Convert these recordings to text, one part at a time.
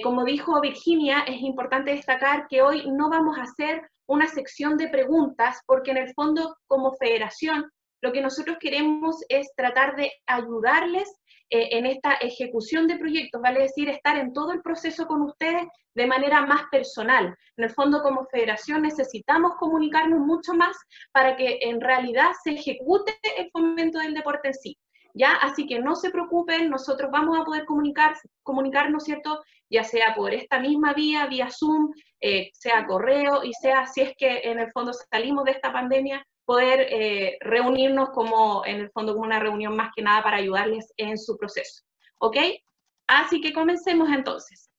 Como dijo Virginia, es importante destacar que hoy no vamos a hacer una sección de preguntas, porque en el fondo, como federación, lo que nosotros queremos es tratar de ayudarles en esta ejecución de proyectos, vale decir, estar en todo el proceso con ustedes de manera más personal. En el fondo, como federación, necesitamos comunicarnos mucho más para que en realidad se ejecute el fomento del deporte en sí. ¿Ya? Así que no se preocupen, nosotros vamos a poder comunicarnos, ¿cierto? Ya sea por esta misma vía Zoom, sea correo, y sea, si es que en el fondo salimos de esta pandemia, poder reunirnos como, en el fondo, como una reunión más que nada para ayudarles en su proceso. ¿Ok? Así que comencemos entonces.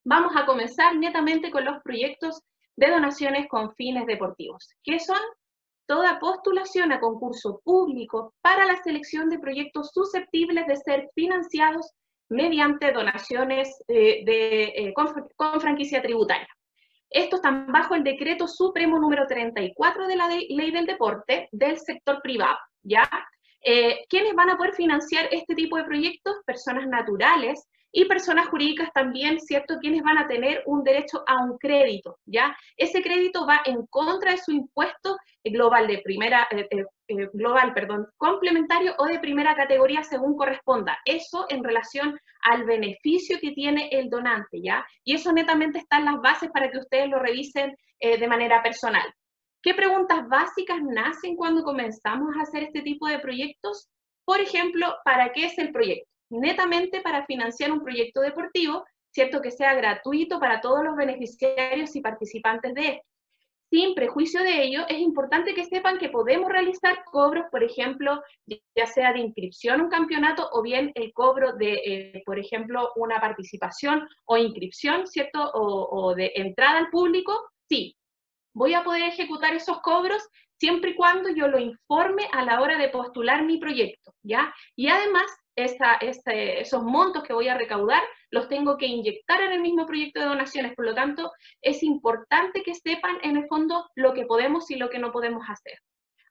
Vamos a comenzar netamente con los proyectos de donaciones con fines deportivos. ¿Qué son? Toda postulación a concurso público para la selección de proyectos susceptibles de ser financiados mediante donaciones con franquicia tributaria. Estos están bajo el Decreto Supremo número 34 de la Ley del Deporte del sector privado, ¿ya? ¿Quiénes van a poder financiar este tipo de proyectos? Personas naturales y personas jurídicas también, ¿cierto? Quienes van a tener un derecho a un crédito, ¿ya? Ese crédito va en contra de su impuesto global complementario o de primera categoría según corresponda. Eso en relación al beneficio que tiene el donante, ¿ya? Y eso netamente está en las bases para que ustedes lo revisen de manera personal. ¿Qué preguntas básicas nacen cuando comenzamos a hacer este tipo de proyectos? Por ejemplo, ¿para qué es el proyecto? Netamente para financiar un proyecto deportivo, ¿cierto? Que sea gratuito para todos los beneficiarios y participantes de esto. Sin prejuicio de ello, es importante que sepan que podemos realizar cobros, por ejemplo, ya sea de inscripción a un campeonato o bien el cobro de, por ejemplo, una participación o inscripción, ¿cierto? O de entrada al público. Sí, voy a poder ejecutar esos cobros siempre y cuando yo lo informe a la hora de postular mi proyecto, ¿ya? Y además, esos montos que voy a recaudar los tengo que inyectar en el mismo proyecto de donaciones, por lo tanto, es importante que sepan en el fondo lo que podemos y lo que no podemos hacer.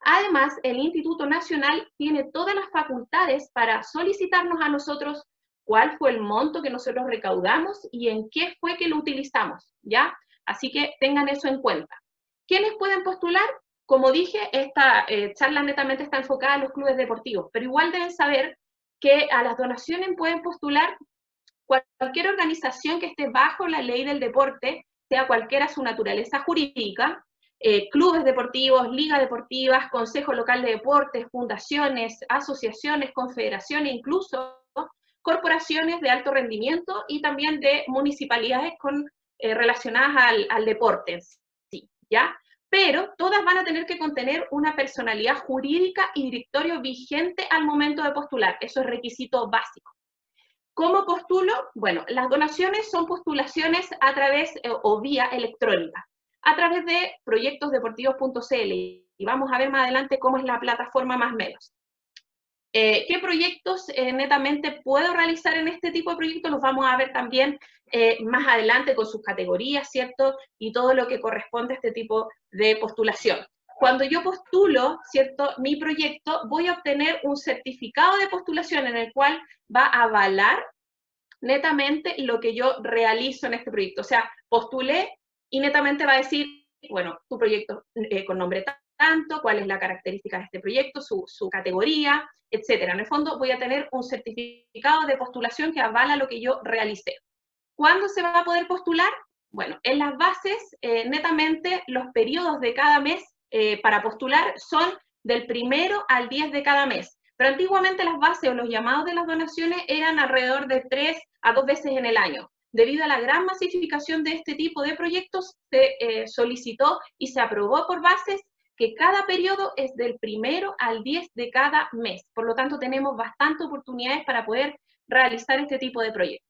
Además, el Instituto Nacional tiene todas las facultades para solicitarnos a nosotros cuál fue el monto que nosotros recaudamos y en qué fue que lo utilizamos, ¿ya? Así que tengan eso en cuenta. ¿Quiénes pueden postular? Como dije, esta charla netamente está enfocada a los clubes deportivos, pero igual deben saber que a las donaciones pueden postular cualquier organización que esté bajo la ley del deporte, sea cualquiera su naturaleza jurídica, clubes deportivos, ligas deportivas, consejo local de deportes, fundaciones, asociaciones, confederaciones, incluso corporaciones de alto rendimiento y también de municipalidades relacionadas al deporte, sí, ¿ya? Pero todas van a tener que contener una personalidad jurídica y directorio vigente al momento de postular. Eso es requisito básico. ¿Cómo postulo? Bueno, las donaciones son postulaciones a través o vía electrónica, a través de proyectosdeportivos.cl, y vamos a ver más adelante cómo es la plataforma más o menos. ¿Qué proyectos netamente puedo realizar en este tipo de proyectos? Los vamos a ver también más adelante con sus categorías, ¿cierto? Y todo lo que corresponde a este tipo de postulación. Cuando yo postulo, ¿cierto?, mi proyecto, voy a obtener un certificado de postulación en el cual va a avalar netamente lo que yo realizo en este proyecto. O sea, postulé y netamente va a decir, bueno, tu proyecto con nombre tanto, cuál es la característica de este proyecto, su categoría, etcétera. En el fondo voy a tener un certificado de postulación que avala lo que yo realicé. ¿Cuándo se va a poder postular? Bueno, en las bases, netamente, los periodos de cada mes para postular son del 1 al 10 de cada mes. Pero antiguamente las bases o los llamados de las donaciones eran alrededor de 3 a 2 veces en el año. Debido a la gran masificación de este tipo de proyectos, se solicitó y se aprobó por bases que cada periodo es del 1 al 10 de cada mes. Por lo tanto, tenemos bastantes oportunidades para poder realizar este tipo de proyectos.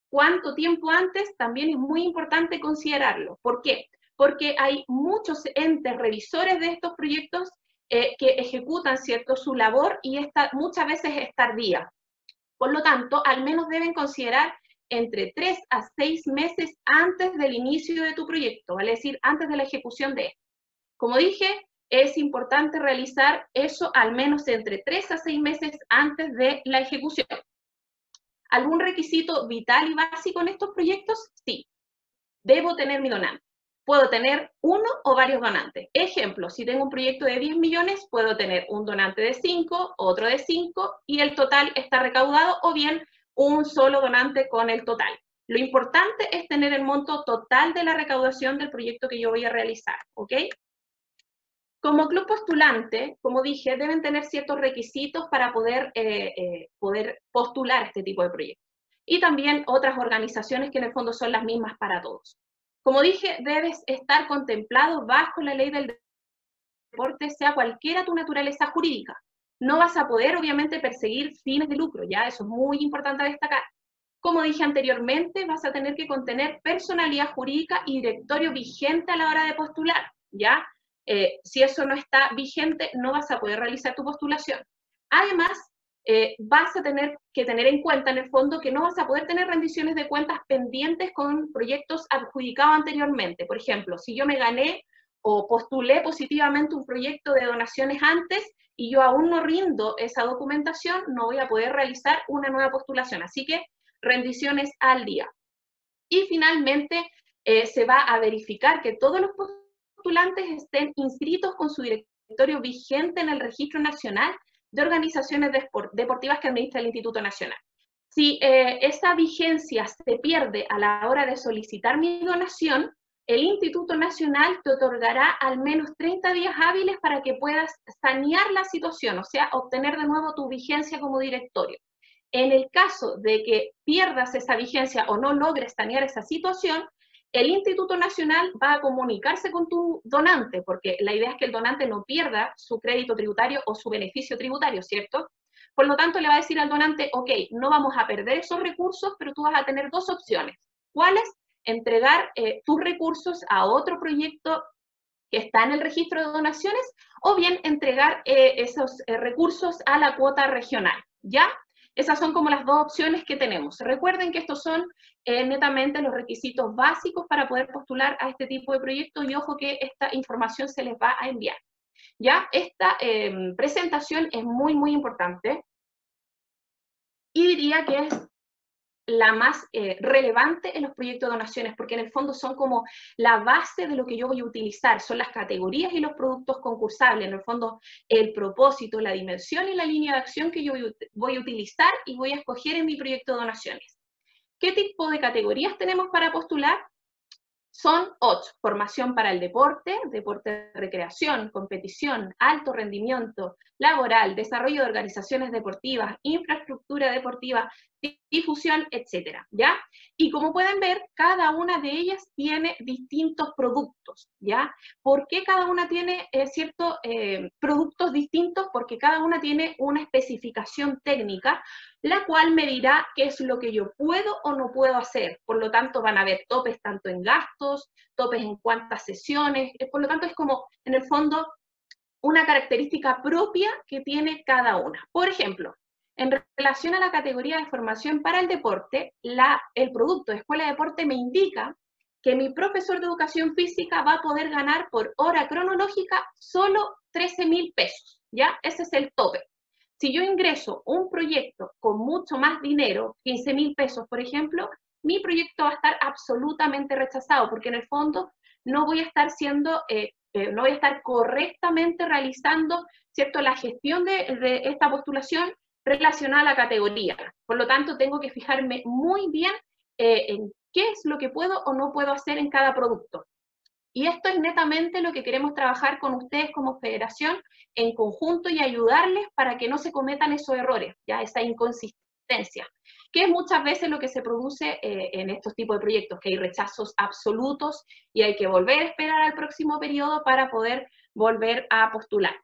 ¿Cuánto tiempo antes? También es muy importante considerarlo. ¿Por qué? Porque hay muchos entes revisores de estos proyectos que ejecutan, ¿cierto?, su labor y muchas veces es tardía. Por lo tanto, al menos deben considerar entre 3 a 6 meses antes del inicio de tu proyecto, vale decir, antes de la ejecución de esto. Como dije, es importante realizar eso al menos entre 3 a 6 meses antes de la ejecución. ¿Algún requisito vital y básico en estos proyectos? Sí. Debo tener mi donante. Puedo tener uno o varios donantes. Ejemplo, si tengo un proyecto de 10 millones, puedo tener un donante de 5, otro de 5, y el total está recaudado, o bien un solo donante con el total. Lo importante es tener el monto total de la recaudación del proyecto que yo voy a realizar, ¿ok? Como club postulante, como dije, deben tener ciertos requisitos para poder postular este tipo de proyectos. Y también otras organizaciones que en el fondo son las mismas para todos. Como dije, debes estar contemplado bajo la ley del deporte, sea cualquiera tu naturaleza jurídica. No vas a poder, obviamente, perseguir fines de lucro, ¿ya? Eso es muy importante destacar. Como dije anteriormente, vas a tener que contener personalidad jurídica y directorio vigente a la hora de postular, ¿ya? Si eso no está vigente, no vas a poder realizar tu postulación. Además, vas a tener que tener en cuenta, en el fondo, que no vas a poder tener rendiciones de cuentas pendientes con proyectos adjudicados anteriormente. Por ejemplo, si yo me gané o postulé positivamente un proyecto de donaciones antes y yo aún no rindo esa documentación, no voy a poder realizar una nueva postulación. Así que rendiciones al día. Y finalmente, se va a verificar que todos los postulantes estén inscritos con su directorio vigente en el Registro Nacional de Organizaciones Deportivas que administra el Instituto Nacional. Si esa vigencia se pierde a la hora de solicitar mi donación, el Instituto Nacional te otorgará al menos 30 días hábiles para que puedas sanear la situación, o sea, obtener de nuevo tu vigencia como directorio. En el caso de que pierdas esa vigencia o no logres sanear esa situación, el Instituto Nacional va a comunicarse con tu donante, porque la idea es que el donante no pierda su crédito tributario o su beneficio tributario, ¿cierto? Por lo tanto, le va a decir al donante, ok, no vamos a perder esos recursos, pero tú vas a tener dos opciones. ¿Cuáles? Entregar tus recursos a otro proyecto que está en el registro de donaciones, o bien entregar esos recursos a la cuota regional, ¿ya? Esas son como las dos opciones que tenemos. Recuerden que estos son netamente los requisitos básicos para poder postular a este tipo de proyectos, y ojo que esta información se les va a enviar. ¿Ya? Esta presentación es muy, muy importante y diría que es la más relevante en los proyectos de donaciones, porque en el fondo son como la base de lo que yo voy a utilizar, son las categorías y los productos concursables, en el fondo el propósito, la dimensión y la línea de acción que yo voy a utilizar y voy a escoger en mi proyecto de donaciones. ¿Qué tipo de categorías tenemos para postular? Son 8, formación para el deporte, deporte de recreación, competición, alto rendimiento, laboral, desarrollo de organizaciones deportivas, infraestructura deportiva, difusión, etcétera, ¿ya? Y como pueden ver, cada una de ellas tiene distintos productos, ¿ya? ¿Por qué cada una tiene ciertos productos distintos? Porque cada una tiene una especificación técnica, la cual me dirá qué es lo que yo puedo o no puedo hacer. Por lo tanto, van a haber topes tanto en gastos, topes en cuántas sesiones, por lo tanto es como, en el fondo, una característica propia que tiene cada una. Por ejemplo, en relación a la categoría de formación para el deporte, el producto de Escuela de Deporte me indica que mi profesor de educación física va a poder ganar por hora cronológica solo 13.000 pesos, ¿ya? Ese es el tope. Si yo ingreso un proyecto con mucho más dinero, 15.000 pesos, por ejemplo, mi proyecto va a estar absolutamente rechazado, porque en el fondo no voy a estar no voy a estar correctamente realizando, ¿cierto?, la gestión de esta postulación relacionada a la categoría. Por lo tanto, tengo que fijarme muy bien en qué es lo que puedo o no puedo hacer en cada producto. Y esto es netamente lo que queremos trabajar con ustedes como federación en conjunto y ayudarles para que no se cometan esos errores, ya esa inconsistencia, que es muchas veces lo que se produce en estos tipos de proyectos, que hay rechazos absolutos y hay que volver a esperar al próximo periodo para poder volver a postular,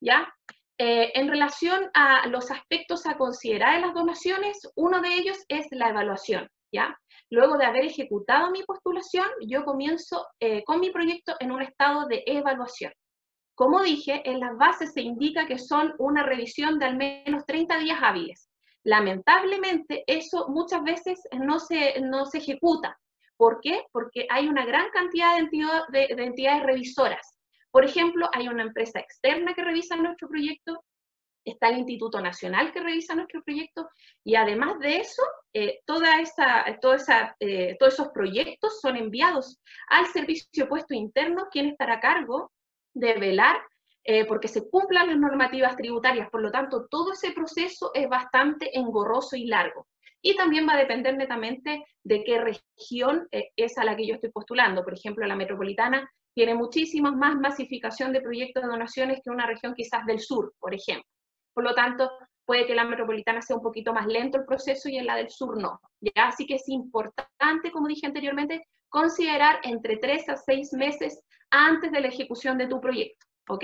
¿ya? En relación a los aspectos a considerar en las donaciones, uno de ellos es la evaluación, ¿ya? Luego de haber ejecutado mi postulación, yo comienzo con mi proyecto en un estado de evaluación. Como dije, en las bases se indica que son una revisión de al menos 30 días hábiles. Lamentablemente, eso muchas veces no se ejecuta. ¿Por qué? Porque hay una gran cantidad de entidades revisoras. Por ejemplo, hay una empresa externa que revisa nuestro proyecto, está el Instituto Nacional que revisa nuestro proyecto, y además de eso, todos esos proyectos son enviados al servicio puesto interno, quien estará a cargo de velar porque se cumplan las normativas tributarias. Por lo tanto, todo ese proceso es bastante engorroso y largo. Y también va a depender netamente de qué región es a la que yo estoy postulando. Por ejemplo, la metropolitana tiene muchísima más masificación de proyectos de donaciones que una región quizás del sur, por ejemplo. Por lo tanto, puede que la metropolitana sea un poquito más lento el proceso y en la del sur no. ¿Ya? Así que es importante, como dije anteriormente, considerar entre 3 a 6 meses antes de la ejecución de tu proyecto. ¿Ok?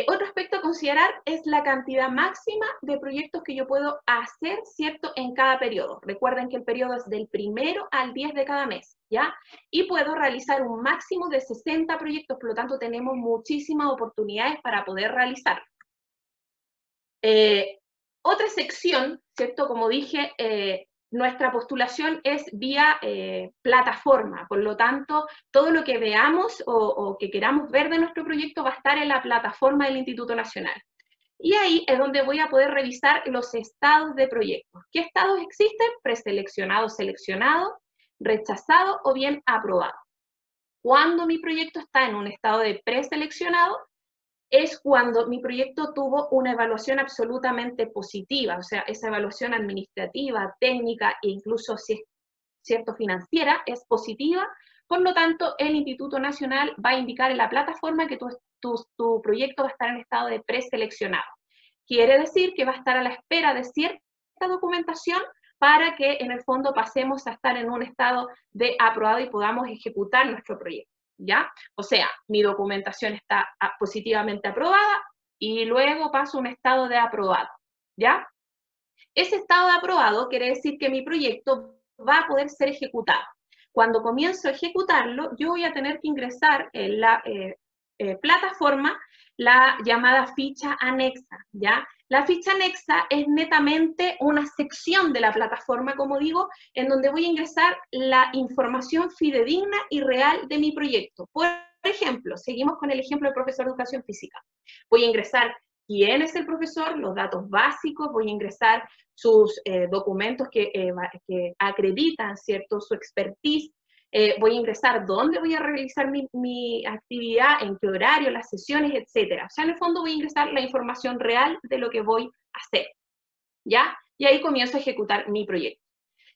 Otro aspecto a considerar es la cantidad máxima de proyectos que yo puedo hacer, ¿cierto?, en cada periodo. Recuerden que el periodo es del 1 al 10 de cada mes, ¿ya? Y puedo realizar un máximo de 60 proyectos, por lo tanto tenemos muchísimas oportunidades para poder realizar. Otra sección, ¿cierto?, como dije, nuestra postulación es vía plataforma, por lo tanto, todo lo que veamos o que queramos ver de nuestro proyecto va a estar en la plataforma del Instituto Nacional. Y ahí es donde voy a poder revisar los estados de proyectos. ¿Qué estados existen? Preseleccionado, seleccionado, rechazado o bien aprobado. Cuando mi proyecto está en un estado de preseleccionado, es cuando mi proyecto tuvo una evaluación absolutamente positiva, o sea, esa evaluación administrativa, técnica e incluso, si es cierto, financiera, es positiva. Por lo tanto, el Instituto Nacional va a indicar en la plataforma que tu proyecto va a estar en estado de preseleccionado. Quiere decir que va a estar a la espera de cierta documentación para que en el fondo pasemos a estar en un estado de aprobado y podamos ejecutar nuestro proyecto. ¿Ya? O sea, mi documentación está positivamente aprobada y luego paso a un estado de aprobado, ¿ya? Ese estado de aprobado quiere decir que mi proyecto va a poder ser ejecutado. Cuando comienzo a ejecutarlo, yo voy a tener que ingresar en la plataforma la llamada ficha anexa, ¿ya? La ficha anexa es netamente una sección de la plataforma, como digo, en donde voy a ingresar la información fidedigna y real de mi proyecto. Por ejemplo, seguimos con el ejemplo del profesor de educación física. Voy a ingresar quién es el profesor, los datos básicos, voy a ingresar sus documentos que acreditan, ¿cierto?, su expertise. Voy a ingresar dónde voy a realizar mi actividad, en qué horario, las sesiones, etcétera. O sea, en el fondo voy a ingresar la información real de lo que voy a hacer, ¿ya? Y ahí comienzo a ejecutar mi proyecto.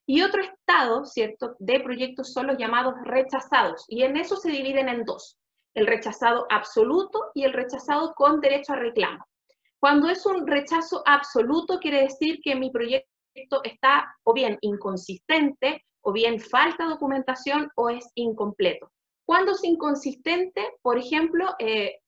Y otro estado, ¿cierto?, de proyectos son los llamados rechazados, y en eso se dividen en dos, el rechazado absoluto y el rechazado con derecho a reclamo. Cuando es un rechazo absoluto, quiere decir que mi proyecto está o bien inconsistente, o bien falta documentación, o es incompleto. Cuando es inconsistente, por ejemplo,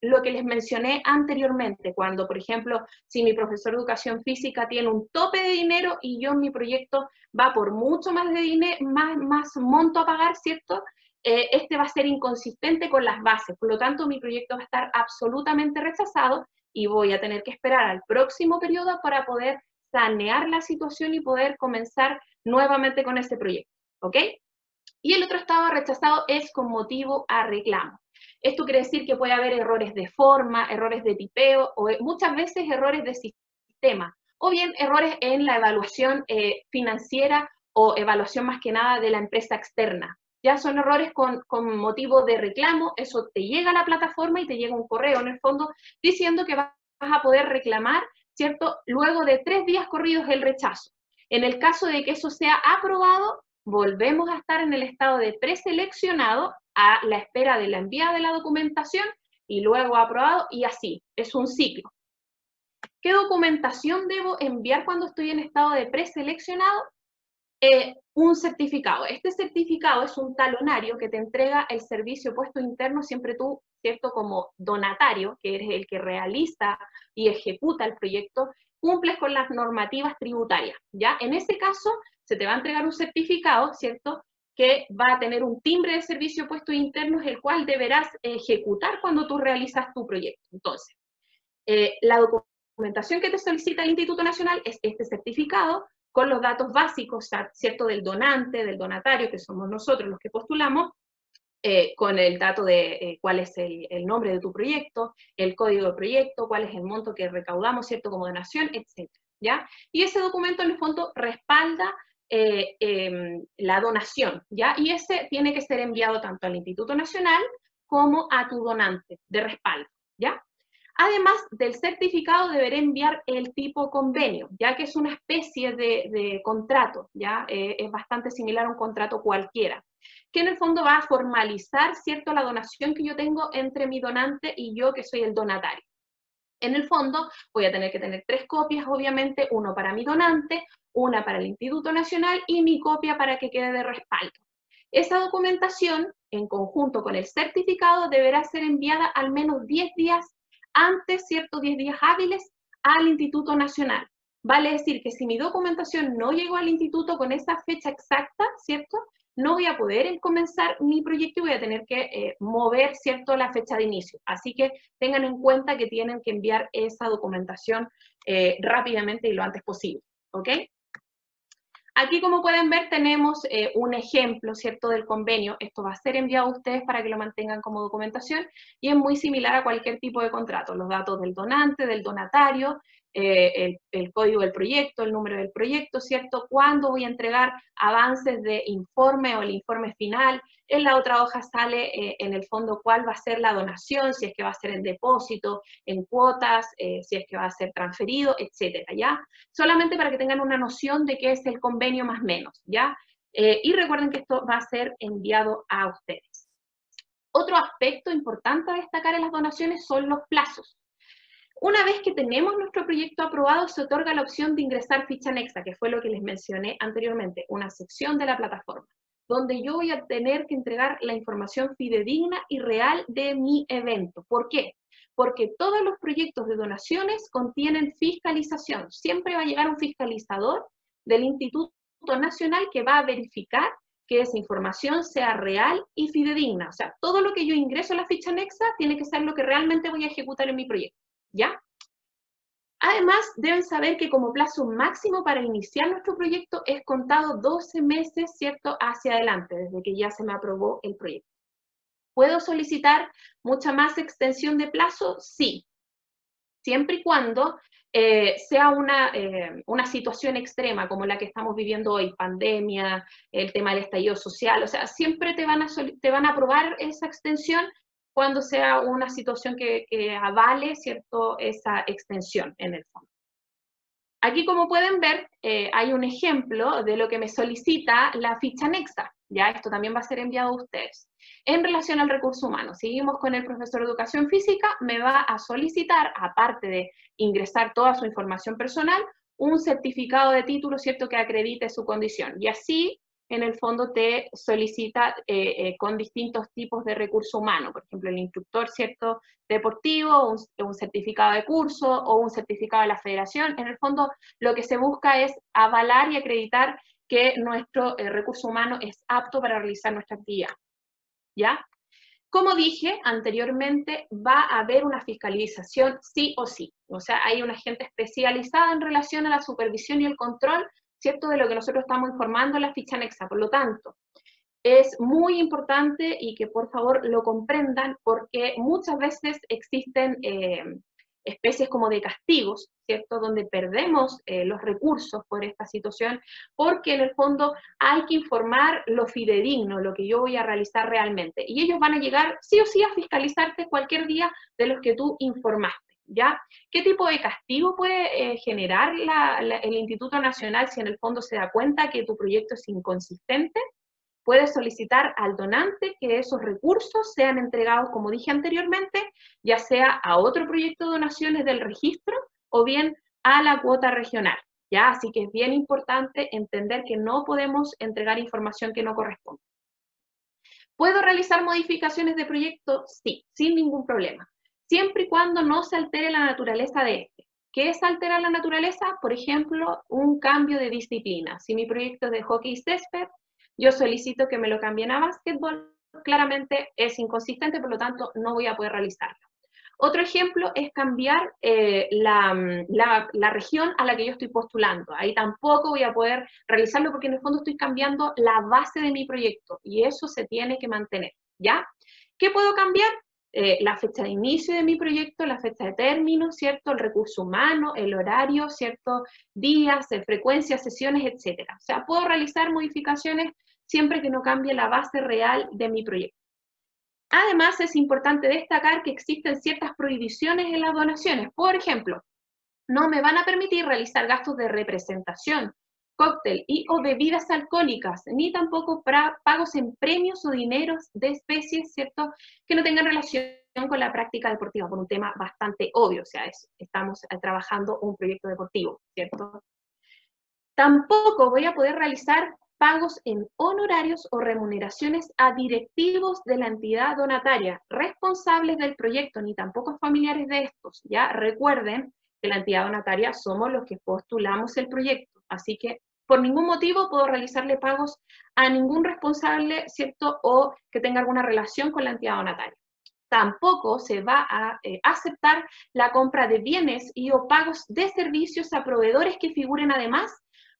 lo que les mencioné anteriormente, cuando, por ejemplo, si mi profesor de educación física tiene un tope de dinero y yo en mi proyecto va por mucho más de dinero, más monto a pagar, ¿cierto? Este va a ser inconsistente con las bases, por lo tanto mi proyecto va a estar absolutamente rechazado y voy a tener que esperar al próximo periodo para poder sanear la situación y poder comenzar nuevamente con este proyecto, ¿ok? Y el otro estado rechazado es con motivo a reclamo. Esto quiere decir que puede haber errores de forma, errores de tipeo, o muchas veces errores de sistema, o bien errores en la evaluación financiera o evaluación más que nada de la empresa externa. Ya son errores con motivo de reclamo, eso te llega a la plataforma y te llega un correo en el fondo diciendo que vas a poder reclamar, ¿cierto?, luego de 3 días corridos el rechazo. En el caso de que eso sea aprobado, volvemos a estar en el estado de preseleccionado a la espera de la envía de la documentación y luego aprobado, y así, es un ciclo. ¿Qué documentación debo enviar cuando estoy en estado de preseleccionado? Un certificado. Este certificado es un talonario que te entrega el servicio puesto interno, siempre tú, ¿cierto?, como donatario, que eres el que realiza y ejecuta el proyecto, cumples con las normativas tributarias, ¿ya? En ese caso, se te va a entregar un certificado, ¿cierto?, que va a tener un timbre de servicio puesto interno, el cual deberás ejecutar cuando tú realizas tu proyecto. Entonces, la documentación que te solicita el Instituto Nacional es este certificado con los datos básicos, ¿cierto?, del donante, del donatario, que somos nosotros los que postulamos, con el dato de cuál es el nombre de tu proyecto, el código de proyecto, cuál es el monto que recaudamos, ¿cierto?, como donación, etc. ¿Ya? Y ese documento en el fondo respalda la donación, ¿ya? Y ese tiene que ser enviado tanto al Instituto Nacional como a tu donante de respaldo, ¿ya? Además del certificado, deberé enviar el tipo convenio, ya que es una especie de contrato, ¿ya? Es bastante similar a un contrato cualquiera, que en el fondo va a formalizar, ¿cierto?, la donación que yo tengo entre mi donante y yo, que soy el donatario. En el fondo, voy a tener que tener 3 copias, obviamente, uno para mi donante, una para el Instituto Nacional y mi copia para que quede de respaldo. Esa documentación, en conjunto con el certificado, deberá ser enviada al menos 10 días antes, ¿cierto?, 10 días hábiles al Instituto Nacional. Vale decir que si mi documentación no llegó al instituto con esa fecha exacta, ¿cierto?, no voy a poder comenzar mi proyecto y voy a tener que mover, ¿cierto?, la fecha de inicio. Así que tengan en cuenta que tienen que enviar esa documentación rápidamente y lo antes posible, ¿ok? Aquí, como pueden ver, tenemos un ejemplo, ¿cierto?, del convenio. Esto va a ser enviado a ustedes para que lo mantengan como documentación y es muy similar a cualquier tipo de contrato. Los datos del donante, del donatario, el código del proyecto, el número del proyecto, ¿cierto? Cuándo voy a entregar avances de informe o el informe final. En la otra hoja sale, en el fondo, cuál va a ser la donación, si es que va a ser en depósito, en cuotas, si es que va a ser transferido, etcétera, ¿ya? Solamente para que tengan una noción de qué es el convenio más o menos, ¿ya? Y recuerden que esto va a ser enviado a ustedes. Otro aspecto importante a destacar en las donaciones son los plazos. Una vez que tenemos nuestro proyecto aprobado, se otorga la opción de ingresar ficha anexa, que fue lo que les mencioné anteriormente, una sección de la plataforma, donde yo voy a tener que entregar la información fidedigna y real de mi evento. ¿Por qué? Porque todos los proyectos de donaciones contienen fiscalización. Siempre va a llegar un fiscalizador del Instituto Nacional que va a verificar que esa información sea real y fidedigna. O sea, todo lo que yo ingreso a la ficha anexa tiene que ser lo que realmente voy a ejecutar en mi proyecto, ¿ya? Además, deben saber que como plazo máximo para iniciar nuestro proyecto es contado 12 meses, ¿cierto?, hacia adelante, desde que ya se me aprobó el proyecto. ¿Puedo solicitar mucha más extensión de plazo? Sí, siempre y cuando sea una situación extrema como la que estamos viviendo hoy, pandemia, el tema del estallido social, o sea, siempre te van a aprobar esa extensión cuando sea una situación que avale, ¿cierto?, esa extensión en el fondo. Aquí, como pueden ver, hay un ejemplo de lo que me solicita la ficha anexa. Ya, esto también va a ser enviado a ustedes. En relación al recurso humano, seguimos con el profesor de educación física, me va a solicitar, aparte de ingresar toda su información personal, un certificado de título, ¿cierto?, que acredite su condición. Y así, en el fondo, te solicita con distintos tipos de recurso humano. Por ejemplo, el instructor, ¿cierto?, deportivo, un certificado de curso o un certificado de la federación. En el fondo, lo que se busca es avalar y acreditar que nuestro recurso humano es apto para realizar nuestra actividad, ¿ya? Como dije anteriormente, va a haber una fiscalización sí o sí. O sea, hay una gente especializada en relación a la supervisión y el control, ¿cierto?, de lo que nosotros estamos informando en la ficha anexa. Por lo tanto, es muy importante y que por favor lo comprendan porque muchas veces existen especies como de castigos, ¿cierto?, donde perdemos los recursos por esta situación, porque en el fondo hay que informar lo fidedigno, lo que yo voy a realizar realmente. Y ellos van a llegar sí o sí a fiscalizarte cualquier día de los que tú informaste, ¿ya? ¿Qué tipo de castigo puede generar el Instituto Nacional si en el fondo se da cuenta que tu proyecto es inconsistente? Puedes solicitar al donante que esos recursos sean entregados, como dije anteriormente, ya sea a otro proyecto de donaciones del registro o bien a la cuota regional, ¿ya? Así que es bien importante entender que no podemos entregar información que no corresponde. ¿Puedo realizar modificaciones de proyecto? Sí, sin ningún problema, siempre y cuando no se altere la naturaleza de este. ¿Qué es alterar la naturaleza? Por ejemplo, un cambio de disciplina. Si mi proyecto es de hockey césped, yo solicito que me lo cambien a básquetbol, claramente es inconsistente, por lo tanto no voy a poder realizarlo. Otro ejemplo es cambiar la región a la que yo estoy postulando. Ahí tampoco voy a poder realizarlo porque en el fondo estoy cambiando la base de mi proyecto y eso se tiene que mantener, ¿ya? ¿Qué puedo cambiar? La fecha de inicio de mi proyecto, la fecha de término, ¿cierto? El recurso humano, el horario, ¿cierto? Días, frecuencias, sesiones, etcétera. O sea, puedo realizar modificaciones siempre que no cambie la base real de mi proyecto. Además, es importante destacar que existen ciertas prohibiciones en las donaciones. Por ejemplo, no me van a permitir realizar gastos de representación, cóctel y o bebidas alcohólicas, ni tampoco pagos en premios o dineros de especies, ¿cierto?, que no tengan relación con la práctica deportiva, por un tema bastante obvio, o sea, estamos trabajando un proyecto deportivo, ¿cierto? Tampoco voy a poder realizar pagos en honorarios o remuneraciones a directivos de la entidad donataria, responsables del proyecto, ni tampoco familiares de estos. Ya recuerden que la entidad donataria somos los que postulamos el proyecto, así que por ningún motivo puedo realizarle pagos a ningún responsable, ¿cierto? O que tenga alguna relación con la entidad donataria. Tampoco se va a aceptar la compra de bienes y o pagos de servicios a proveedores que figuren además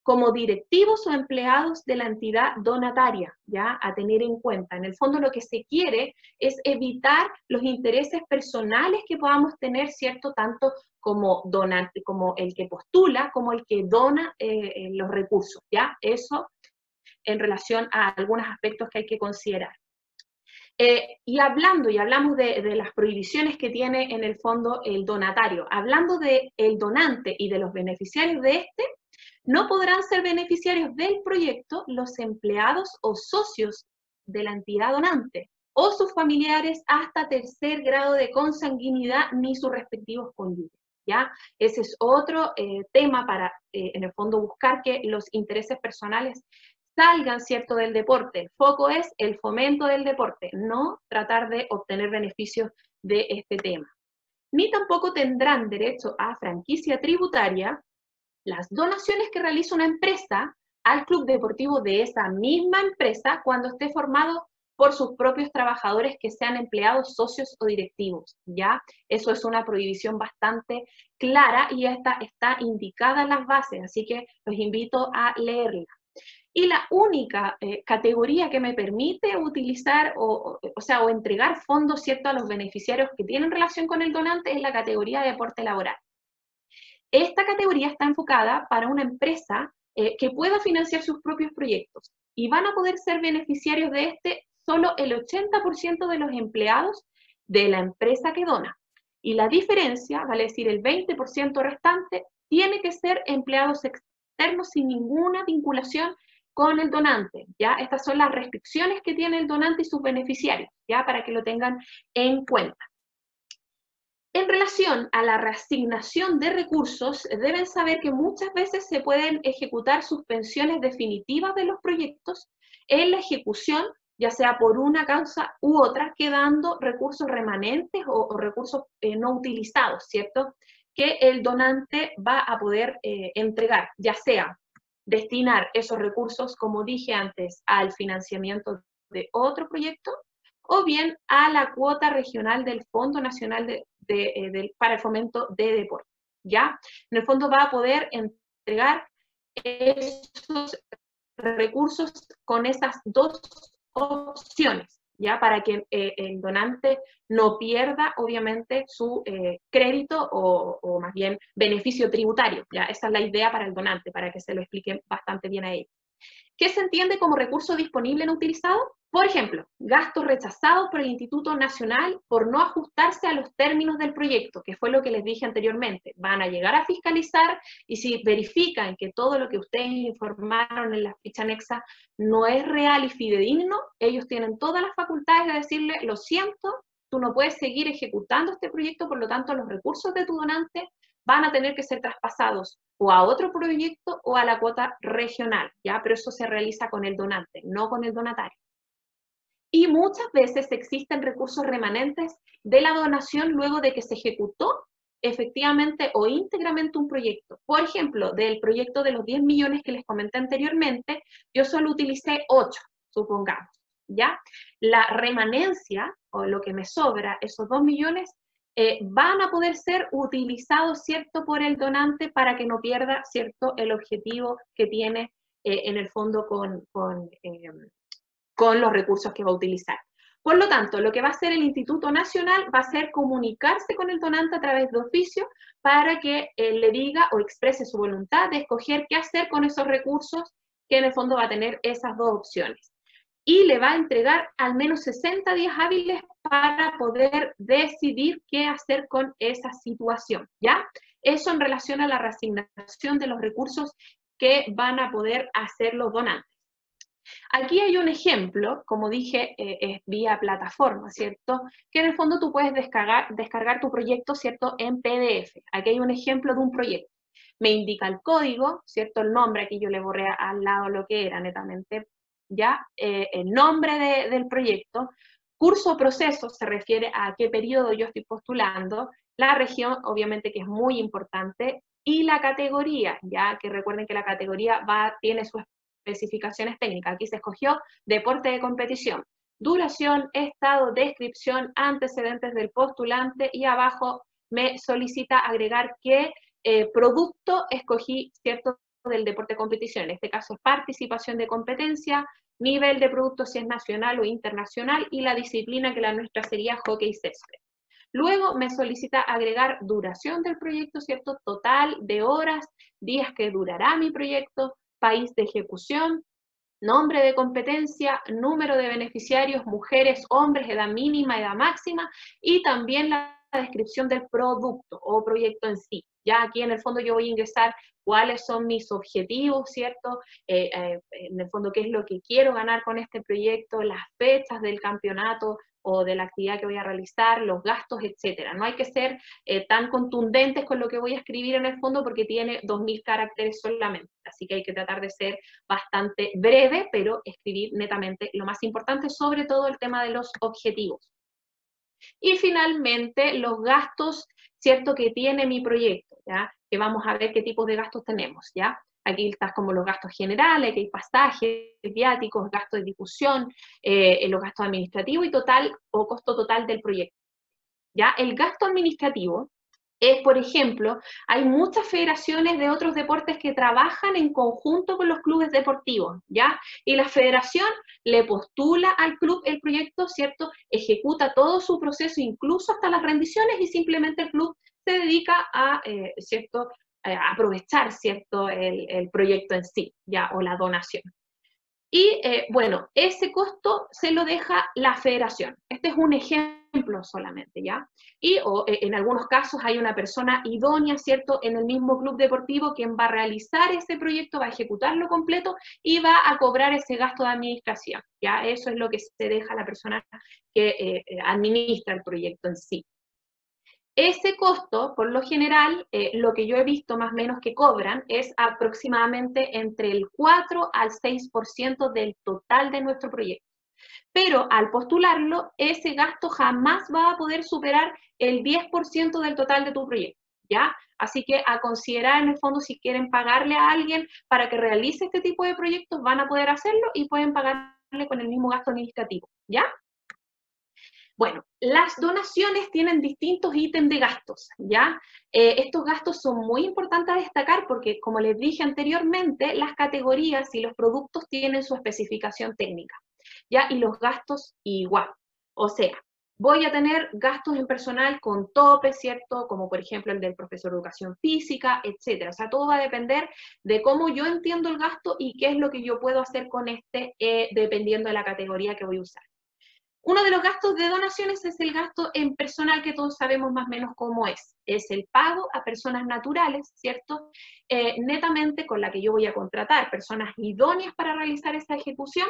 como directivos o empleados de la entidad donataria, ¿ya? A tener en cuenta. En el fondo lo que se quiere es evitar los intereses personales que podamos tener, ¿cierto? Tanto como donante, como el que postula, como el que dona los recursos, ¿ya? Eso en relación a algunos aspectos que hay que considerar. Y hablamos de las prohibiciones que tiene en el fondo el donatario, hablando del donante y de los beneficiarios de este, no podrán ser beneficiarios del proyecto los empleados o socios de la entidad donante o sus familiares hasta tercer grado de consanguinidad ni sus respectivos cónyuges, ¿ya? Ese es otro tema para, en el fondo, buscar que los intereses personales salgan, ¿cierto?, del deporte. El foco es el fomento del deporte, no tratar de obtener beneficios de este tema. Ni tampoco tendrán derecho a franquicia tributaria las donaciones que realiza una empresa al club deportivo de esa misma empresa cuando esté formado por sus propios trabajadores que sean empleados, socios o directivos, ¿ya? Eso es una prohibición bastante clara y esta está indicada en las bases, así que los invito a leerla. Y la única categoría que me permite utilizar o entregar fondos, ¿cierto?, a los beneficiarios que tienen relación con el donante es la categoría de deporte laboral. Esta categoría está enfocada para una empresa que pueda financiar sus propios proyectos y van a poder ser beneficiarios de este solo el 80% de los empleados de la empresa que dona. Y la diferencia, vale decir el 20% restante, tiene que ser empleados externos sin ninguna vinculación con el donante, ¿ya? Estas son las restricciones que tiene el donante y sus beneficiarios, ¿ya? Para que lo tengan en cuenta. En relación a la reasignación de recursos, deben saber que muchas veces se pueden ejecutar suspensiones definitivas de los proyectos en la ejecución, ya sea por una causa u otra, quedando recursos remanentes o recursos no utilizados, ¿cierto?, que el donante va a poder entregar, ya sea destinar esos recursos, como dije antes, al financiamiento de otro proyecto, o bien a la cuota regional del Fondo Nacional para el Fomento de Deporte, ¿ya? En el fondo va a poder entregar esos recursos con esas dos opciones, ¿ya? Para que el donante no pierda, obviamente, su crédito o más bien beneficio tributario, ¿ya? Esa es la idea para el donante, para que se lo explique bastante bien a ellos. ¿Qué se entiende como recurso disponible no utilizado? Por ejemplo, gastos rechazados por el Instituto Nacional por no ajustarse a los términos del proyecto, que fue lo que les dije anteriormente. Van a llegar a fiscalizar y si verifican que todo lo que ustedes informaron en la ficha anexa no es real y fidedigno, ellos tienen todas las facultades de decirle, lo siento, tú no puedes seguir ejecutando este proyecto, por lo tanto los recursos de tu donante van a tener que ser traspasados o a otro proyecto o a la cuota regional, ¿ya? Pero eso se realiza con el donante, no con el donatario. Y muchas veces existen recursos remanentes de la donación luego de que se ejecutó efectivamente o íntegramente un proyecto. Por ejemplo, del proyecto de los 10 millones que les comenté anteriormente, yo solo utilicé 8, supongamos, ¿ya? La remanencia, o lo que me sobra, esos 2 millones, van a poder ser utilizados, ¿cierto?, por el donante para que no pierda, ¿cierto?, el objetivo que tiene en el fondo con los recursos que va a utilizar. Por lo tanto, lo que va a hacer el Instituto Nacional va a ser comunicarse con el donante a través de oficio para que le diga o exprese su voluntad de escoger qué hacer con esos recursos, que en el fondo va a tener esas dos opciones. Y le va a entregar al menos 60 días hábiles para poder decidir qué hacer con esa situación, ¿ya? Eso en relación a la reasignación de los recursos que van a poder hacer los donantes. Aquí hay un ejemplo, como dije, es vía plataforma, ¿cierto? Que en el fondo tú puedes descargar tu proyecto, ¿cierto? En PDF. Aquí hay un ejemplo de un proyecto. Me indica el código, ¿cierto? El nombre, aquí yo le borré al lado lo que era netamente, ¿ya? El nombre del proyecto. Curso o proceso se refiere a qué periodo yo estoy postulando. La región, obviamente que es muy importante. Y la categoría, ya que recuerden que la categoría tiene su especificaciones técnicas. Aquí se escogió deporte de competición. Duración, estado, descripción, antecedentes del postulante y abajo me solicita agregar qué producto escogí, ¿cierto?, del deporte de competición. En este caso es participación de competencia, nivel de producto si es nacional o internacional y la disciplina que la nuestra sería hockey césped. Luego me solicita agregar duración del proyecto, ¿cierto? Total de horas, días que durará mi proyecto, país de ejecución, nombre de competencia, número de beneficiarios, mujeres, hombres, edad mínima, edad máxima, y también la descripción del producto o proyecto en sí. Ya aquí en el fondo yo voy a ingresar cuáles son mis objetivos, ¿cierto? En el fondo qué es lo que quiero ganar con este proyecto, las fechas del campeonato o de la actividad que voy a realizar, los gastos, etcétera. No hay que ser tan contundentes con lo que voy a escribir en el fondo porque tiene 2000 caracteres solamente, así que hay que tratar de ser bastante breve, pero escribir netamente lo más importante, sobre todo el tema de los objetivos. Y finalmente, los gastos, ¿cierto?, que tiene mi proyecto, ¿ya? Que vamos a ver qué tipos de gastos tenemos, ¿ya? Aquí están como los gastos generales, que hay pasajes, viáticos, gastos de difusión, los gastos administrativos y total o costo total del proyecto, ¿ya? El gasto administrativo es, por ejemplo, hay muchas federaciones de otros deportes que trabajan en conjunto con los clubes deportivos, ¿ya? Y la federación le postula al club el proyecto, ¿cierto? Ejecuta todo su proceso, incluso hasta las rendiciones, y simplemente el club se dedica a, ¿cierto? Aprovechar, ¿cierto? El proyecto en sí, ¿ya? O la donación. Y bueno, ese costo se lo deja la federación. Este es un ejemplo solamente, ¿ya? Y en algunos casos hay una persona idónea, ¿cierto?, en el mismo club deportivo quien va a realizar ese proyecto, va a ejecutarlo completo y va a cobrar ese gasto de administración, ¿ya? Eso es lo que se deja a la persona que administra el proyecto en sí. Ese costo, por lo general, lo que yo he visto más o menos que cobran es aproximadamente entre el 4 al 6% del total de nuestro proyecto. Pero al postularlo, ese gasto jamás va a poder superar el 10% del total de tu proyecto, ¿ya? Así que a considerar en el fondo si quieren pagarle a alguien para que realice este tipo de proyectos, van a poder hacerlo y pueden pagarle con el mismo gasto administrativo, ¿ya? Bueno, las donaciones tienen distintos ítems de gastos, ¿ya? Estos gastos son muy importantes a destacar porque, como les dije anteriormente, las categorías y los productos tienen su especificación técnica, ¿ya? Y los gastos igual. O sea, voy a tener gastos en personal con tope, ¿cierto? Como por ejemplo el del profesor de educación física, etcétera. O sea, todo va a depender de cómo yo entiendo el gasto y qué es lo que yo puedo hacer con este, dependiendo de la categoría que voy a usar. Uno de los gastos de donaciones es el gasto en personal, que todos sabemos más o menos cómo es. Es el pago a personas naturales, ¿cierto? Netamente con la que yo voy a contratar personas idóneas para realizar esa ejecución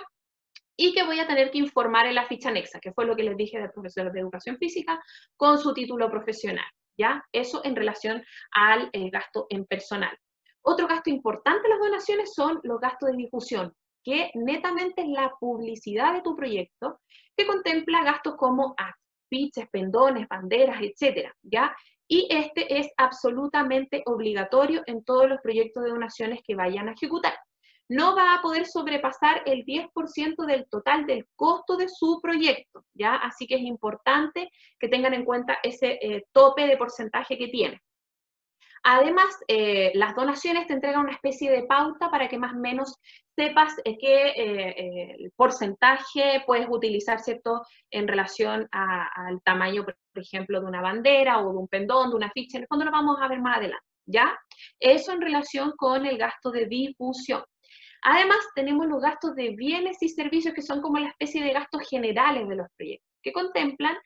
y que voy a tener que informar en la ficha anexa, que fue lo que les dije del profesor de educación física, con su título profesional, ¿ya? Eso en relación al gasto en personal. Otro gasto importante en las donaciones son los gastos de difusión, que netamente es la publicidad de tu proyecto, que contempla gastos como afiches, pendones, banderas, etcétera, ¿ya? Y este es absolutamente obligatorio en todos los proyectos de donaciones que vayan a ejecutar. No va a poder sobrepasar el 10% del total del costo de su proyecto, ¿ya? Así que es importante que tengan en cuenta ese tope de porcentaje que tiene. Además, las donaciones te entregan una especie de pauta para que más o menos sepas qué el porcentaje puedes utilizar, ¿cierto?, en relación al tamaño, por ejemplo, de una bandera o de un pendón, de una ficha. En el fondo lo vamos a ver más adelante, ¿ya? Eso en relación con el gasto de difusión. Además, tenemos los gastos de bienes y servicios, que son como la especie de gastos generales de los proyectos, que contemplan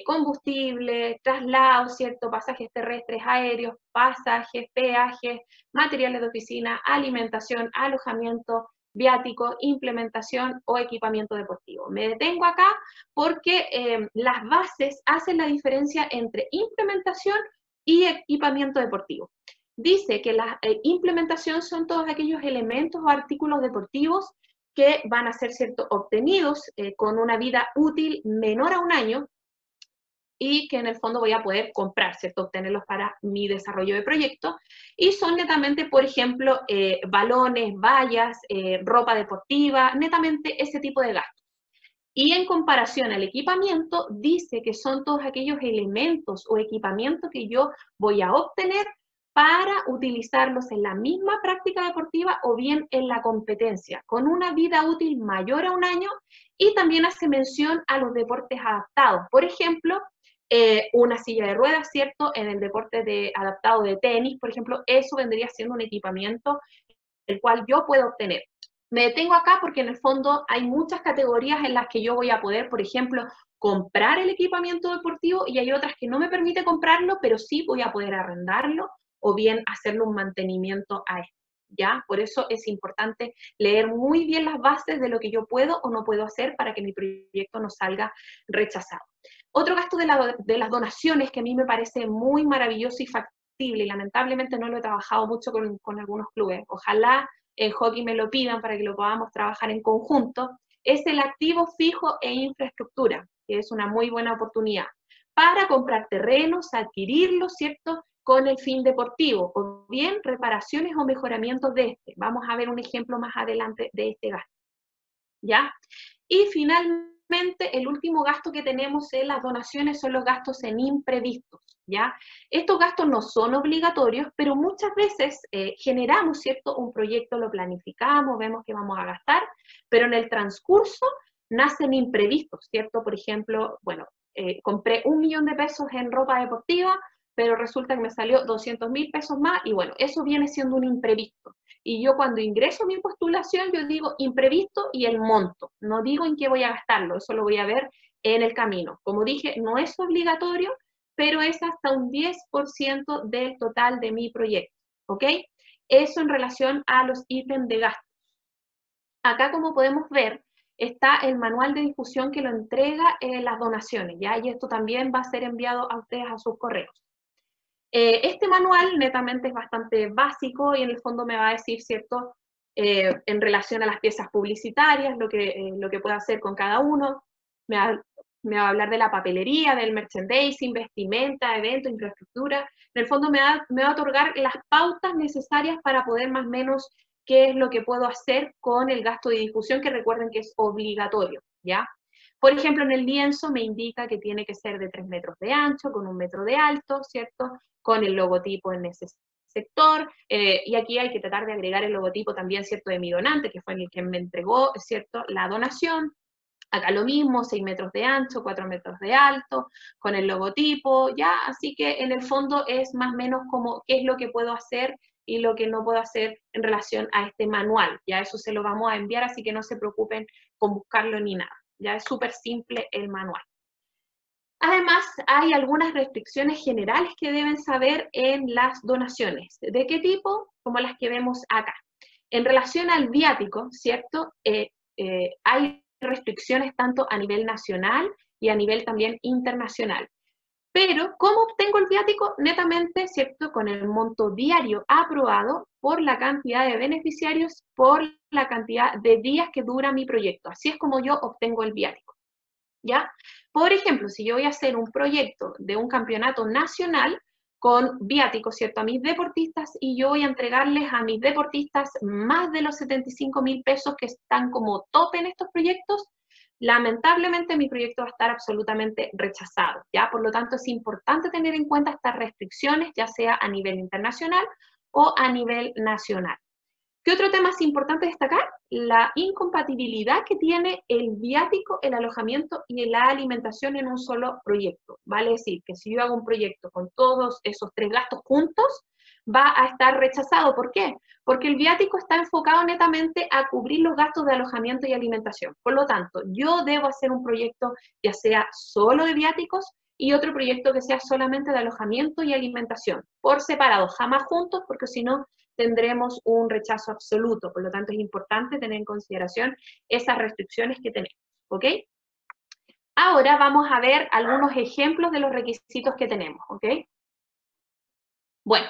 combustible, traslados, ¿cierto? Pasajes terrestres, aéreos, pasajes, peajes, materiales de oficina, alimentación, alojamiento, viático, implementación o equipamiento deportivo. Me detengo acá porque las bases hacen la diferencia entre implementación y equipamiento deportivo. Dice que la implementación son todos aquellos elementos o artículos deportivos que van a ser, ¿cierto?, obtenidos con una vida útil menor a un año, y que en el fondo voy a poder comprar, ¿cierto?, obtenerlos para mi desarrollo de proyecto, y son netamente, por ejemplo, balones, vallas, ropa deportiva, netamente ese tipo de gastos. Y en comparación al equipamiento, dice que son todos aquellos elementos o equipamientos que yo voy a obtener para utilizarlos en la misma práctica deportiva o bien en la competencia, con una vida útil mayor a un año, y también hace mención a los deportes adaptados. Por ejemplo, una silla de ruedas, ¿cierto? En el deporte adaptado de tenis, por ejemplo, eso vendría siendo un equipamiento el cual yo puedo obtener. Me detengo acá porque en el fondo hay muchas categorías en las que yo voy a poder, por ejemplo, comprar el equipamiento deportivo, y hay otras que no me permite comprarlo, pero sí voy a poder arrendarlo o bien hacerle un mantenimiento a esto, ¿ya? Por eso es importante leer muy bien las bases de lo que yo puedo o no puedo hacer para que mi proyecto no salga rechazado. Otro gasto de las donaciones que a mí me parece muy maravilloso y factible, y lamentablemente no lo he trabajado mucho con algunos clubes, ojalá en hockey me lo pidan para que lo podamos trabajar en conjunto, es el activo fijo e infraestructura, que es una muy buena oportunidad para comprar terrenos, adquirirlos, ¿cierto?, con el fin deportivo, o bien reparaciones o mejoramientos de este. Vamos a ver un ejemplo más adelante de este gasto, ¿ya? Y finalmente, el último gasto que tenemos en las donaciones son los gastos en imprevistos, ¿ya? Estos gastos no son obligatorios, pero muchas veces generamos, ¿cierto?, un proyecto, lo planificamos, vemos que vamos a gastar, pero en el transcurso nacen imprevistos, ¿cierto? Por ejemplo, bueno, compré 1.000.000 de pesos en ropa deportiva, pero resulta que me salió 200.000 pesos más, y bueno, eso viene siendo un imprevisto. Y yo cuando ingreso mi postulación, yo digo imprevisto y el monto. No digo en qué voy a gastarlo, eso lo voy a ver en el camino. Como dije, no es obligatorio, pero es hasta un 10% del total de mi proyecto, ¿ok? Eso en relación a los ítems de gasto. Acá, como podemos ver, está el manual de difusión que lo entrega las donaciones, ¿ya? Y esto también va a ser enviado a ustedes a sus correos. Este manual netamente es bastante básico y en el fondo me va a decir, ¿cierto?, en relación a las piezas publicitarias, lo que puedo hacer con cada uno. Me va a hablar de la papelería, del merchandising, vestimenta, evento, infraestructura. En el fondo me va a otorgar las pautas necesarias para poder más o menos qué es lo que puedo hacer con el gasto de difusión, que recuerden que es obligatorio, ¿ya? Por ejemplo, en el lienzo me indica que tiene que ser de 3 metros de ancho, con 1 metro de alto, ¿cierto?, con el logotipo en ese sector, y aquí hay que tratar de agregar el logotipo también, ¿cierto?, de mi donante, que fue el que me entregó, ¿cierto?, la donación. Acá lo mismo, 6 metros de ancho, 4 metros de alto, con el logotipo, ya, así que en el fondo es más o menos como qué es lo que puedo hacer y lo que no puedo hacer en relación a este manual, ya eso se lo vamos a enviar, así que no se preocupen con buscarlo ni nada, ya es súper simple el manual. Además, hay algunas restricciones generales que deben saber en las donaciones. ¿De qué tipo? Como las que vemos acá. En relación al viático, ¿cierto? Hay restricciones tanto a nivel nacional y a nivel también internacional. Pero, ¿cómo obtengo el viático? Netamente, ¿cierto?, con el monto diario aprobado por la cantidad de beneficiarios, por la cantidad de días que dura mi proyecto. Así es como yo obtengo el viático, ¿ya? Por ejemplo, si yo voy a hacer un proyecto de un campeonato nacional con viáticos, ¿cierto?, a mis deportistas, y yo voy a entregarles a mis deportistas más de los 75.000 pesos que están como tope en estos proyectos, lamentablemente mi proyecto va a estar absolutamente rechazado, ¿ya? Por lo tanto, es importante tener en cuenta estas restricciones, ya sea a nivel internacional o a nivel nacional. ¿Qué otro tema es importante destacar? La incompatibilidad que tiene el viático, el alojamiento y la alimentación en un solo proyecto. Vale decir, que si yo hago un proyecto con todos esos 3 gastos juntos, va a estar rechazado. ¿Por qué? Porque el viático está enfocado netamente a cubrir los gastos de alojamiento y alimentación. Por lo tanto, yo debo hacer un proyecto ya sea solo de viáticos y otro proyecto que sea solamente de alojamiento y alimentación, por separado, jamás juntos, porque si no tendremos un rechazo absoluto. Por lo tanto, es importante tener en consideración esas restricciones que tenemos, ¿ok? Ahora vamos a ver algunos ejemplos de los requisitos que tenemos, ¿ok? Bueno,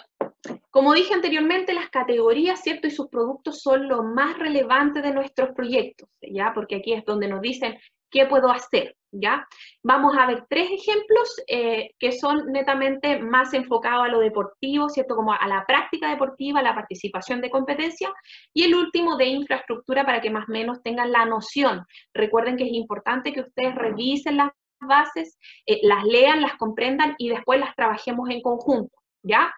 como dije anteriormente, las categorías, ¿cierto? Y sus productos son lo más relevante de nuestros proyectos, ¿ya? Porque aquí es donde nos dicen qué puedo hacer, ¿ya? Vamos a ver 3 ejemplos que son netamente más enfocados a lo deportivo, ¿cierto? Como a la práctica deportiva, a la participación de competencia, y el último de infraestructura para que más o menos tengan la noción. Recuerden que es importante que ustedes revisen las bases, las lean, las comprendan y después las trabajemos en conjunto, ¿ya?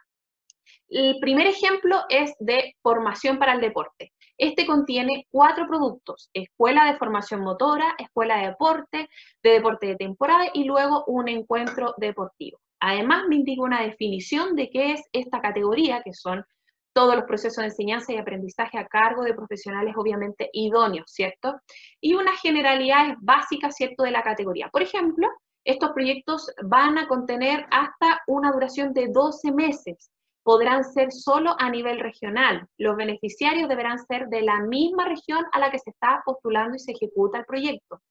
El primer ejemplo es de formación para el deporte. Este contiene 4 productos: escuela de formación motora, escuela de deporte de temporada y luego un encuentro deportivo. Además me indica una definición de qué es esta categoría, que son todos los procesos de enseñanza y aprendizaje a cargo de profesionales obviamente idóneos, ¿cierto? Y unas generalidades básicas, ¿cierto?, de la categoría. Por ejemplo, estos proyectos van a contener hasta una duración de 12 meses. Podrán ser solo a nivel regional. Los beneficiarios deberán ser de la misma región a la que se está postulando y se ejecuta el proyecto.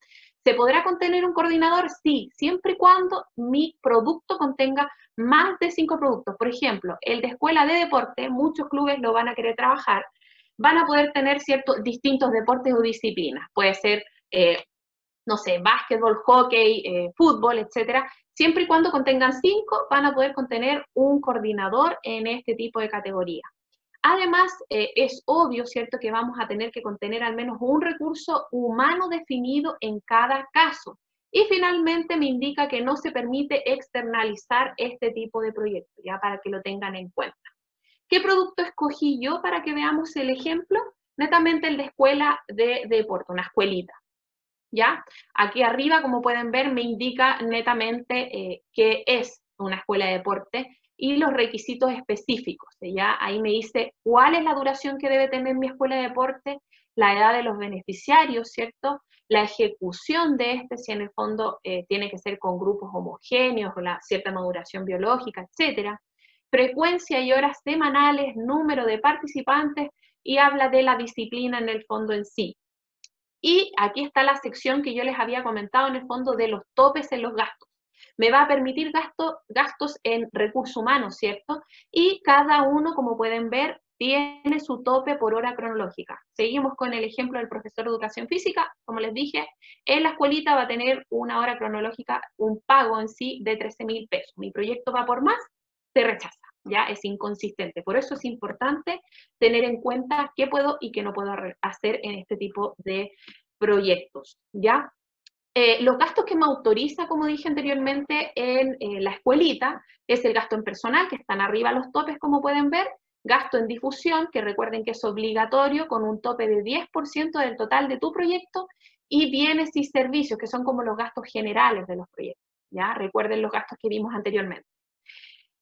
¿Se podrá contener un coordinador? Sí, siempre y cuando mi producto contenga más de 5 productos. Por ejemplo, el de escuela de deporte, muchos clubes lo van a querer trabajar, van a poder tener ciertos distintos deportes o disciplinas. Puede ser no sé, básquetbol, hockey, fútbol, etcétera, siempre y cuando contengan 5, van a poder contener un coordinador en este tipo de categoría. Además, es obvio, ¿cierto?, que vamos a tener que contener al menos un recurso humano definido en cada caso. Y finalmente me indica que no se permite externalizar este tipo de proyectos, ya para que lo tengan en cuenta. ¿Qué producto escogí yo para que veamos el ejemplo? Netamente el de escuela de deporte, una escuelita. ¿Ya? Aquí arriba, como pueden ver, me indica netamente qué es una escuela de deporte y los requisitos específicos, ¿ya? Ahí me dice cuál es la duración que debe tener mi escuela de deporte, la edad de los beneficiarios, ¿cierto? La ejecución de este, si en el fondo tiene que ser con grupos homogéneos, con cierta maduración biológica, etcétera. Frecuencia y horas semanales, número de participantes, y habla de la disciplina en el fondo en sí. Y aquí está la sección que yo les había comentado en el fondo de los topes en los gastos. Me va a permitir gastos en recursos humanos, ¿cierto? Y cada uno, como pueden ver, tiene su tope por hora cronológica. Seguimos con el ejemplo del profesor de educación física. Como les dije, en la escuelita va a tener una hora cronológica, un pago en sí de 13.000 pesos. Mi proyecto va por más, se rechaza, ya es inconsistente. Por eso es importante tener en cuenta qué puedo y qué no puedo hacer en este tipo de proyectos, ¿ya? Los gastos que me autoriza, como dije anteriormente, en la escuelita, es el gasto en personal, que están arriba los topes, como pueden ver, gasto en difusión, que recuerden que es obligatorio, con un tope de 10% del total de tu proyecto, y bienes y servicios, que son como los gastos generales de los proyectos, ¿ya? Recuerden los gastos que vimos anteriormente.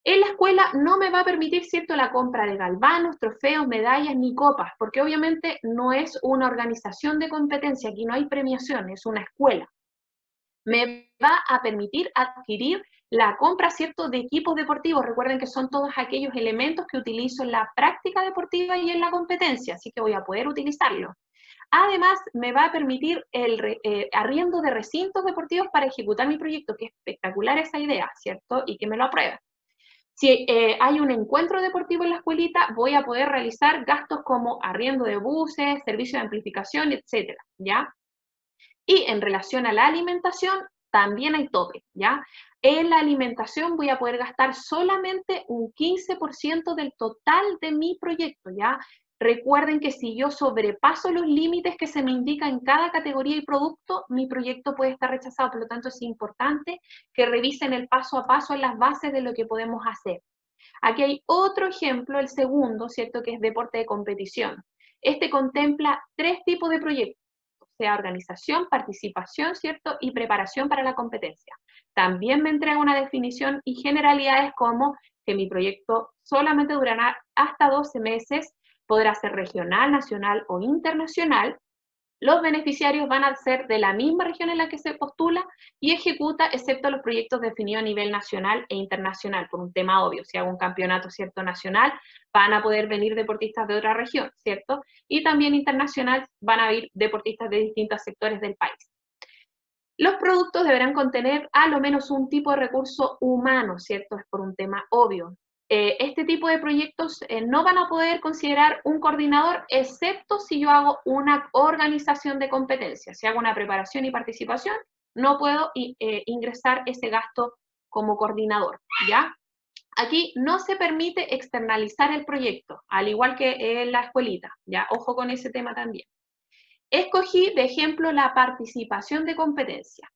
En la escuela no me va a permitir, ¿cierto?, la compra de galvanos, trofeos, medallas ni copas, porque obviamente no es una organización de competencia, aquí no hay premiación, es una escuela. Me va a permitir adquirir la compra, ¿cierto?, de equipos deportivos. Recuerden que son todos aquellos elementos que utilizo en la práctica deportiva y en la competencia, así que voy a poder utilizarlo. Además, me va a permitir el arriendo de recintos deportivos para ejecutar mi proyecto, que es espectacular esa idea, ¿cierto?, y que me lo aprueben. Si hay un encuentro deportivo en la escuelita, voy a poder realizar gastos como arriendo de buses, servicio de amplificación, etcétera, ¿ya? Y en relación a la alimentación, también hay tope, ¿ya? En la alimentación voy a poder gastar solamente un 15% del total de mi proyecto, ¿ya? Recuerden que si yo sobrepaso los límites que se me indican en cada categoría y producto, mi proyecto puede estar rechazado. Por lo tanto, es importante que revisen el paso a paso en las bases de lo que podemos hacer. Aquí hay otro ejemplo, el segundo, ¿cierto?, que es deporte de competición. Este contempla 3 tipos de proyectos, o sea, organización, participación, ¿cierto? Y preparación para la competencia. También me entrega una definición y generalidades como que mi proyecto solamente durará hasta 12 meses, podrá ser regional, nacional o internacional. Los beneficiarios van a ser de la misma región en la que se postula y ejecuta, excepto los proyectos definidos a nivel nacional e internacional, por un tema obvio. Si hago un campeonato, ¿cierto?, nacional, van a poder venir deportistas de otra región, ¿cierto? Y también internacional van a ir deportistas de distintos sectores del país. Los productos deberán contener a lo menos un tipo de recurso humano, ¿cierto? Es por un tema obvio. Este tipo de proyectos no van a poder considerar un coordinador, excepto si yo hago una organización de competencias. Si hago una preparación y participación, no puedo ingresar ese gasto como coordinador, ¿ya? Aquí no se permite externalizar el proyecto, al igual que en la escuelita, ¿ya? Ojo con ese tema también. Escogí de ejemplo la participación de competencia.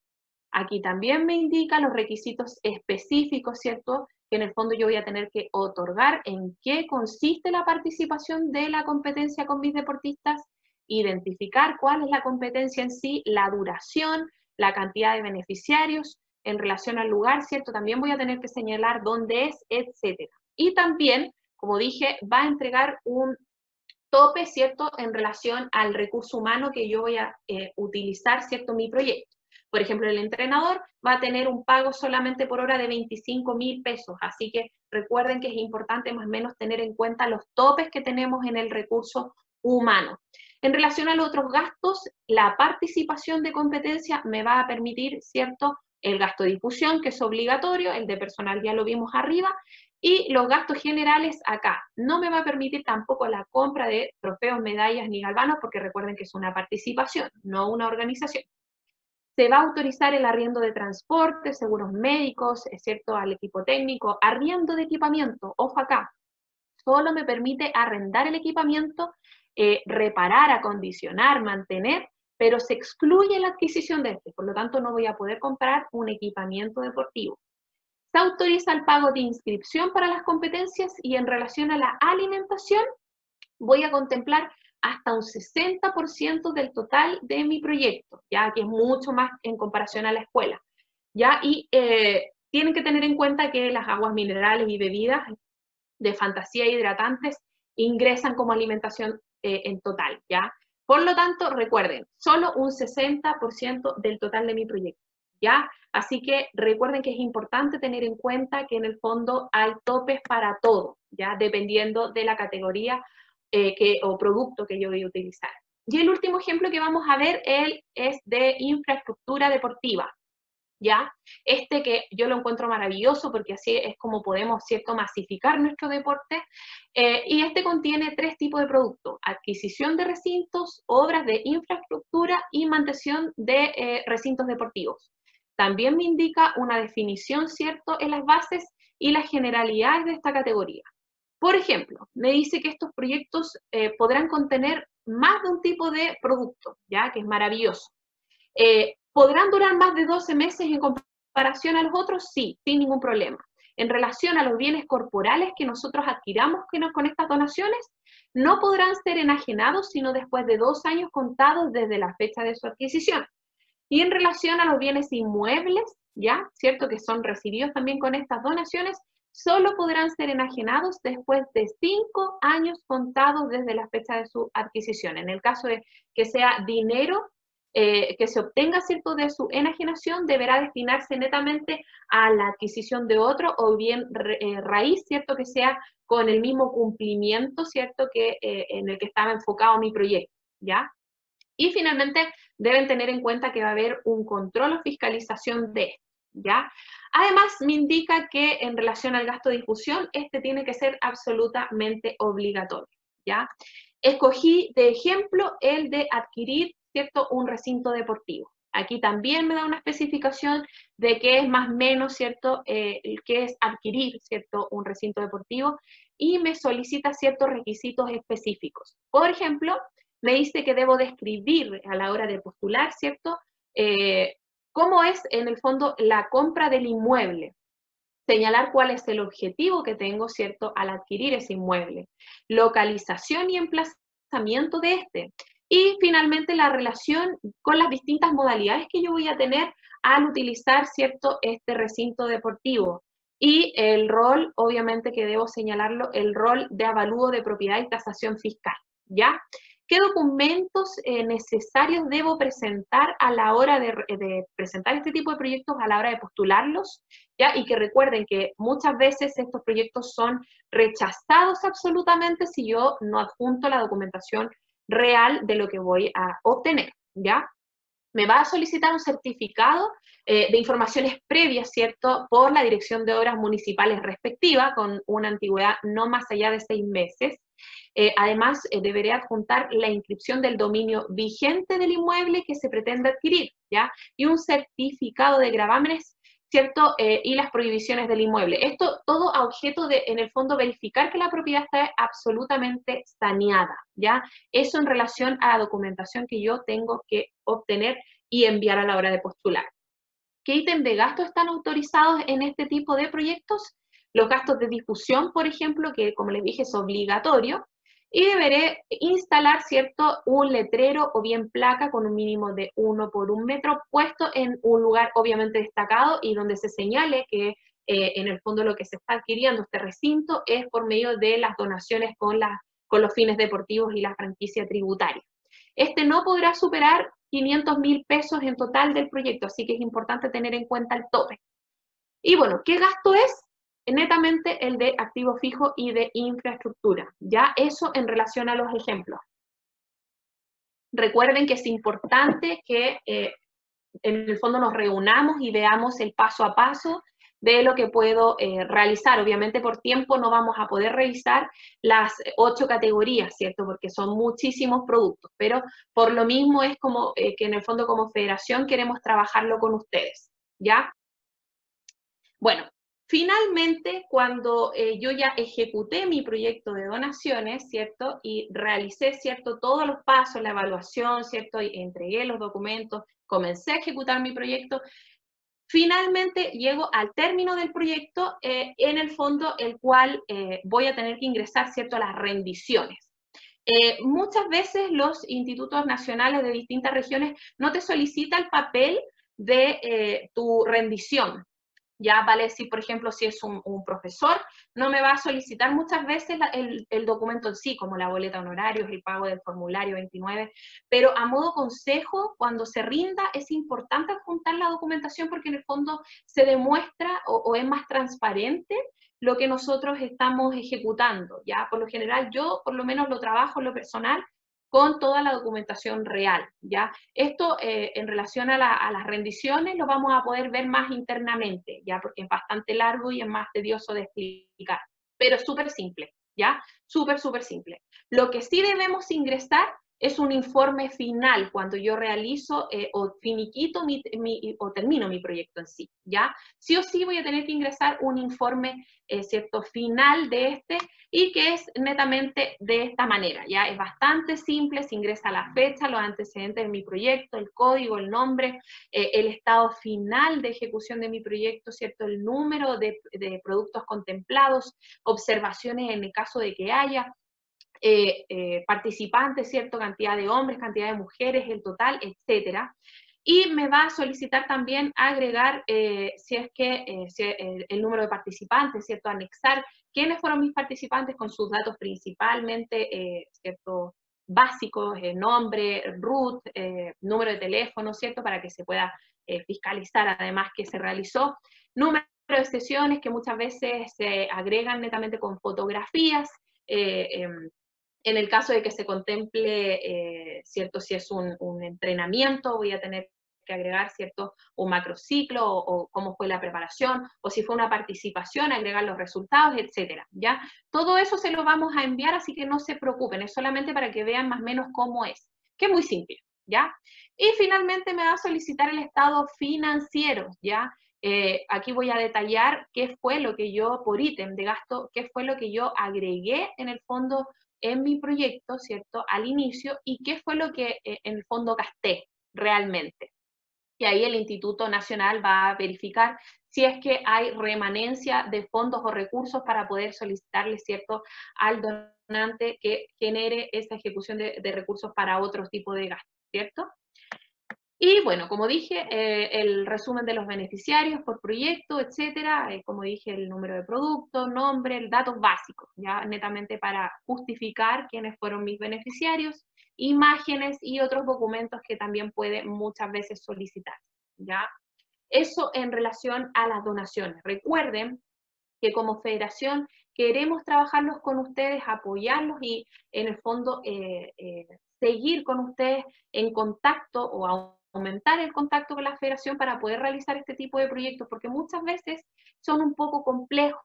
Aquí también me indica los requisitos específicos, ¿cierto? Que en el fondo yo voy a tener que otorgar en qué consiste la participación de la competencia con mis deportistas, identificar cuál es la competencia en sí, la duración, la cantidad de beneficiarios en relación al lugar, ¿cierto? También voy a tener que señalar dónde es, etcétera. Y también, como dije, va a entregar un tope, ¿cierto?, en relación al recurso humano que yo voy a utilizar, ¿cierto?, mi proyecto. Por ejemplo, el entrenador va a tener un pago solamente por hora de 25.000 pesos, así que recuerden que es importante más o menos tener en cuenta los topes que tenemos en el recurso humano. En relación a los otros gastos, la participación de competencia me va a permitir, ¿cierto?, el gasto de difusión, que es obligatorio, el de personal ya lo vimos arriba, y los gastos generales acá. No me va a permitir tampoco la compra de trofeos, medallas ni galvanos, porque recuerden que es una participación, no una organización. Se va a autorizar el arriendo de transporte, seguros médicos, es cierto, al equipo técnico, arriendo de equipamiento, ojo acá, solo me permite arrendar el equipamiento, reparar, acondicionar, mantener, pero se excluye la adquisición de este, por lo tanto no voy a poder comprar un equipamiento deportivo. Se autoriza el pago de inscripción para las competencias y en relación a la alimentación voy a contemplar hasta un 60% del total de mi proyecto, ya que es mucho más en comparación a la escuela, ya, y tienen que tener en cuenta que las aguas minerales y bebidas de fantasía e hidratantes ingresan como alimentación en total, ya. Por lo tanto, recuerden, solo un 60% del total de mi proyecto, ¿ya? Así que recuerden que es importante tener en cuenta que en el fondo hay topes para todo, ¿ya? Dependiendo de la categoría o producto que yo voy a utilizar. Y el último ejemplo que vamos a ver es de infraestructura deportiva, ¿ya? Este que yo lo encuentro maravilloso porque así es como podemos, ¿cierto?, masificar nuestro deporte. Y este contiene 3 tipos de productos: adquisición de recintos, obras de infraestructura y mantención de recintos deportivos. También me indica una definición, ¿cierto?, en las bases y las generalidades de esta categoría. Por ejemplo, me dice que estos proyectos podrán contener más de un tipo de producto, ¿ya?, que es maravilloso. ¿Podrán durar más de 12 meses en comparación a los otros? Sí, sin ningún problema. En relación a los bienes corporales que nosotros adquiramos con estas donaciones, no podrán ser enajenados sino después de 2 años contados desde la fecha de su adquisición. Y en relación a los bienes inmuebles, ¿ya? ¿Cierto? Que son recibidos también con estas donaciones, solo podrán ser enajenados después de 5 años contados desde la fecha de su adquisición. En el caso de que sea dinero que se obtenga, ¿cierto?, de su enajenación, deberá destinarse netamente a la adquisición de otro o bien raíz, ¿cierto?, que sea con el mismo cumplimiento, ¿cierto?, que en el que estaba enfocado mi proyecto, ¿ya? Y finalmente deben tener en cuenta que va a haber un control o fiscalización de esto, ¿ya? Además, me indica que en relación al gasto de difusión, este tiene que ser absolutamente obligatorio, ¿ya? Escogí de ejemplo el de adquirir, ¿cierto?, un recinto deportivo. Aquí también me da una especificación de qué es más o menos, ¿cierto?, qué es adquirir, ¿cierto?, un recinto deportivo y me solicita ciertos requisitos específicos. Por ejemplo, me dice que debo describir a la hora de postular, ¿cierto?, cómo es en el fondo la compra del inmueble, señalar cuál es el objetivo que tengo, ¿cierto?, al adquirir ese inmueble, localización y emplazamiento lanzamiento de este. Y finalmente la relación con las distintas modalidades que yo voy a tener al utilizar, ¿cierto?, este recinto deportivo. Y el rol, obviamente que debo señalarlo, el rol de avalúo de propiedad y tasación fiscal, ¿ya? ¿Qué documentos necesarios debo presentar a la hora de presentar este tipo de proyectos, a la hora de postularlos? ¿Ya? Y que recuerden que muchas veces estos proyectos son rechazados absolutamente si yo no adjunto la documentación real de lo que voy a obtener, ¿ya? Me va a solicitar un certificado de informaciones previas, ¿cierto?, por la Dirección de Obras Municipales respectiva, con una antigüedad no más allá de 6 meses. Además, deberé adjuntar la inscripción del dominio vigente del inmueble que se pretende adquirir, ¿ya? Y un certificado de gravámenes, ¿cierto? Y las prohibiciones del inmueble. Esto todo a objeto de, en el fondo, verificar que la propiedad está absolutamente saneada, ¿ya? Eso en relación a la documentación que yo tengo que obtener y enviar a la hora de postular. ¿Qué ítem de gasto están autorizados en este tipo de proyectos? Los gastos de difusión, por ejemplo, que como les dije es obligatorio, y deberé instalar, ¿cierto?, un letrero o bien placa con un mínimo de 1 por 1 metro puesto en un lugar obviamente destacado y donde se señale que en el fondo lo que se está adquiriendo este recinto es por medio de las donaciones con los fines deportivos y la franquicia tributaria. Este no podrá superar 500.000 pesos en total del proyecto, así que es importante tener en cuenta el tope. Y bueno, ¿qué gasto es? Netamente el de activo fijo y de infraestructura. Ya eso en relación a los ejemplos. Recuerden que es importante que en el fondo nos reunamos y veamos el paso a paso de lo que puedo realizar. Obviamente por tiempo no vamos a poder revisar las 8 categorías, ¿cierto? Porque son muchísimos productos, pero por lo mismo es como que en el fondo como federación queremos trabajarlo con ustedes, ¿ya? Bueno, finalmente cuando yo ya ejecuté mi proyecto de donaciones, ¿cierto? Y realicé, ¿cierto? Todos los pasos, la evaluación, ¿cierto? Y entregué los documentos, comencé a ejecutar mi proyecto. Finalmente llego al término del proyecto, en el fondo, el cual voy a tener que ingresar, ¿cierto?, a las rendiciones. Muchas veces los institutos nacionales de distintas regiones no te solicitan el papel de tu rendición. Ya vale decir, por ejemplo, si es un profesor, no me va a solicitar muchas veces el documento en sí, como la boleta de honorarios, el pago del formulario 29, pero a modo consejo, cuando se rinda, es importante adjuntar la documentación porque en el fondo se demuestra o es más transparente lo que nosotros estamos ejecutando, ¿ya? Por lo general, yo por lo menos lo trabajo en lo personal con toda la documentación real, ¿ya? Esto en relación a las rendiciones lo vamos a poder ver más internamente, ¿ya? Porque es bastante largo y es más tedioso de explicar, pero es súper simple, ¿ya? Súper, súper simple. Lo que sí debemos ingresar es un informe final cuando yo realizo o finiquito o termino mi proyecto en sí, ¿ya? Sí o sí voy a tener que ingresar un informe, ¿cierto?, final de este y que es netamente de esta manera, ¿ya? Es bastante simple, se ingresa la fecha, los antecedentes de mi proyecto, el código, el nombre, el estado final de ejecución de mi proyecto, ¿cierto? El número de productos contemplados, observaciones en el caso de que haya, participantes, ¿cierto? Cantidad de hombres, cantidad de mujeres, el total, etcétera. Y me va a solicitar también agregar, si es que el número de participantes, ¿cierto? Anexar quiénes fueron mis participantes con sus datos principalmente, ¿cierto? Básicos, nombre, root, número de teléfono, ¿cierto? Para que se pueda fiscalizar además que se realizó. Número de sesiones que muchas veces se agregan netamente con fotografías, en el caso de que se contemple, ¿cierto? Si es un entrenamiento, voy a tener que agregar, ¿cierto? Un macrociclo o cómo fue la preparación, o si fue una participación, agregar los resultados, etcétera, ¿ya? Todo eso se lo vamos a enviar, así que no se preocupen, es solamente para que vean más o menos cómo es, que es muy simple, ¿ya? Y finalmente me va a solicitar el estado financiero, ¿ya? Aquí voy a detallar qué fue lo que yo, por ítem de gasto, qué fue lo que yo agregué en el fondo en mi proyecto, ¿cierto? Al inicio, y qué fue lo que en el fondo gasté realmente. y ahí el Instituto Nacional va a verificar si es que hay remanencia de fondos o recursos para poder solicitarle, ¿cierto?, al donante que genere esa ejecución de recursos para otro tipo de gastos, ¿cierto? Y bueno, como dije, el resumen de los beneficiarios por proyecto, etcétera, como dije, el número de producto, nombre, datos básicos, ya netamente para justificar quiénes fueron mis beneficiarios, imágenes y otros documentos que también puede muchas veces solicitar, ¿ya? Eso en relación a las donaciones. Recuerden que como federación queremos trabajarlos con ustedes, apoyarlos y en el fondo seguir con ustedes en contacto o aumentar el contacto con la federación para poder realizar este tipo de proyectos, porque muchas veces son un poco complejos.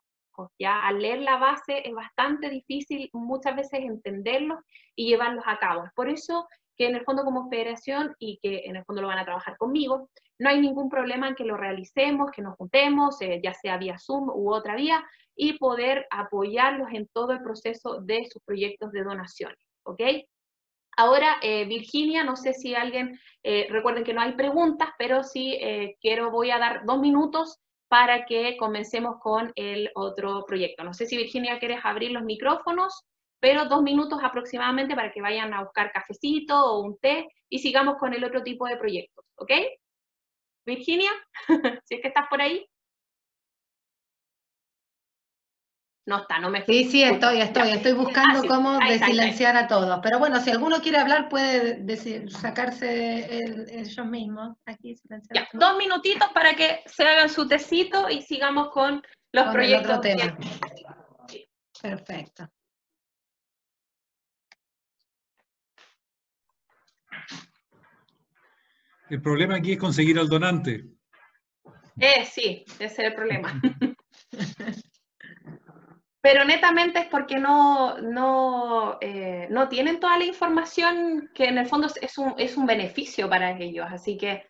Ya al leer la base es bastante difícil muchas veces entenderlos y llevarlos a cabo. Por eso que en el fondo como federación y que en el fondo lo van a trabajar conmigo, no hay ningún problema en que lo realicemos, que nos juntemos, ya sea vía Zoom u otra vía, y poder apoyarlos en todo el proceso de sus proyectos de donaciones, ¿ok? Ahora, Virginia, no sé si alguien, recuerden que no hay preguntas, pero sí voy a dar 2 minutos para que comencemos con el otro proyecto. No sé si Virginia quieres abrir los micrófonos, pero 2 minutos aproximadamente para que vayan a buscar cafecito o un té y sigamos con el otro tipo de proyectos, ¿ok? Virginia, si es que estás por ahí. No está, no me Sí, sí, escucha. estoy buscando Sí, cómo ahí está, ahí está. desilenciar a todos. Pero bueno, si alguno quiere hablar, puede sacarse ellos mismos. Aquí silenciar Ya, a todos. 2 minutitos para que se hagan su tecito y sigamos con los Con el otro proyectos. tema. Perfecto. El problema aquí es conseguir al donante. Sí, ese es el problema. Pero netamente es porque no tienen toda la información que en el fondo es un beneficio para ellos. Así que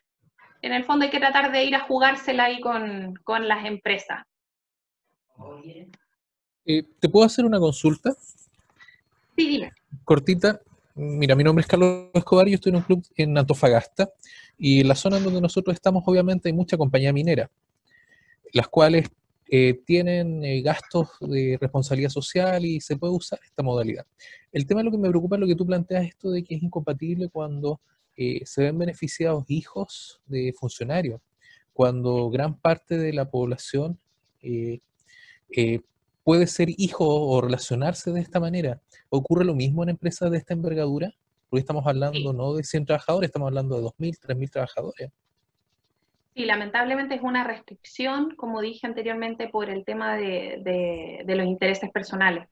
en el fondo hay que tratar de ir a jugársela ahí con las empresas. ¿Te puedo hacer una consulta Sí, dime. cortita? Mira, mi nombre es Carlos Escobar y yo estoy en un club en Antofagasta y en la zona en donde nosotros estamos obviamente hay mucha compañía minera, las cuales tienen gastos de responsabilidad social y se puede usar esta modalidad. El tema de lo que me preocupa es lo que tú planteas, esto de que es incompatible cuando se ven beneficiados hijos de funcionarios, cuando gran parte de la población eh, eh, puede ser hijo o relacionarse de esta manera. ¿Ocurre lo mismo en empresas de esta envergadura? Porque estamos hablando Sí. no de 100 trabajadores, estamos hablando de 2.000, 3.000 trabajadores. Sí, lamentablemente es una restricción, como dije anteriormente, por el tema de los intereses personales.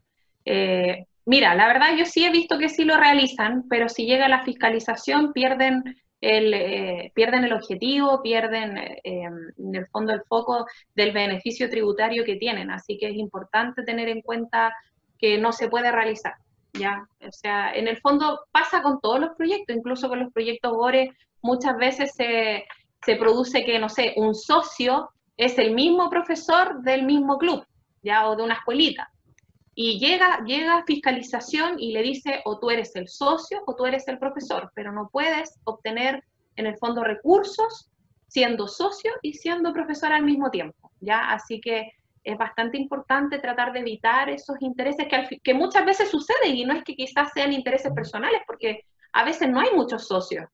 Mira, la verdad yo sí he visto que sí lo realizan, pero si llega la fiscalización pierden el objetivo, pierden en el fondo el foco del beneficio tributario que tienen. Así que es importante tener en cuenta que no se puede realizar, ¿ya? O sea, en el fondo pasa con todos los proyectos, incluso con los proyectos GORE, muchas veces se produce que, no sé, un socio es el mismo profesor del mismo club, ya, o de una escuelita. Y llega fiscalización y le dice, o tú eres el socio o tú eres el profesor, pero no puedes obtener en el fondo recursos siendo socio y siendo profesor al mismo tiempo, ¿ya? Así que es bastante importante tratar de evitar esos intereses que muchas veces suceden y no es que quizás sean intereses personales, porque a veces no hay muchos socios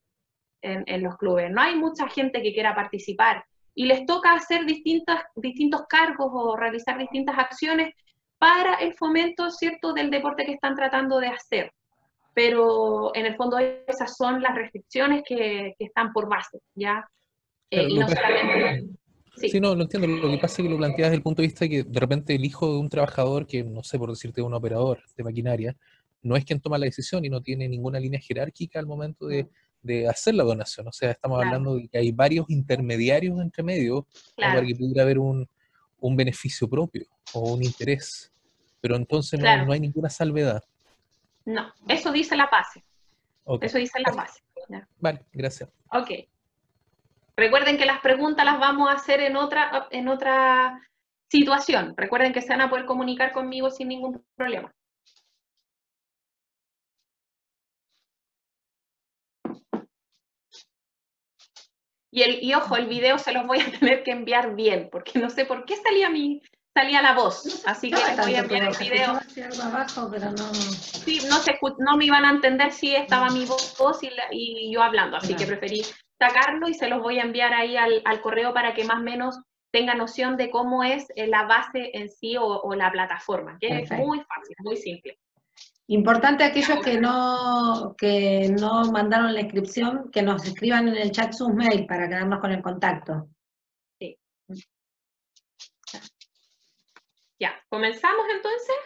en los clubes, no hay mucha gente que quiera participar y les toca hacer distintos cargos o realizar distintas acciones para el fomento, ¿cierto?, del deporte que están tratando de hacer. Pero en el fondo esas son las restricciones que están por base, ¿ya? Claro, Y no solamente... sí, Sí, no, lo entiendo. Lo que pasa es que lo planteas desde el punto de vista de que de repente el hijo de un trabajador, que no sé, por decirte, un operador de maquinaria, no es quien toma la decisión y no tiene ninguna línea jerárquica al momento de hacer la donación. O sea, estamos claro, hablando de que hay varios intermediarios entre medio como para claro, que pudiera haber un beneficio propio o un interés. Pero entonces claro. no hay ninguna salvedad. No, eso dice la base, Ok, eso dice la perfecto. base. ¿Ya? Vale, gracias. Ok. Recuerden que las preguntas las vamos a hacer en otra situación. Recuerden que se van a poder comunicar conmigo sin ningún problema. Y ojo, el video se los voy a tener que enviar bien, porque no sé por qué salía la voz, así que les voy a enviar el video. Algo abajo, pero no... Sí, no me iban a entender si estaba mi voz y yo hablando, así que preferí sacarlo y se los voy a enviar ahí al correo para que más o menos tenga noción de cómo es la base en sí o la plataforma, que es muy fácil, muy simple. Importante aquellos que no mandaron la inscripción, que nos escriban en el chat sus mail para quedarnos con el contacto. Sí. Ya, ¿comenzamos entonces?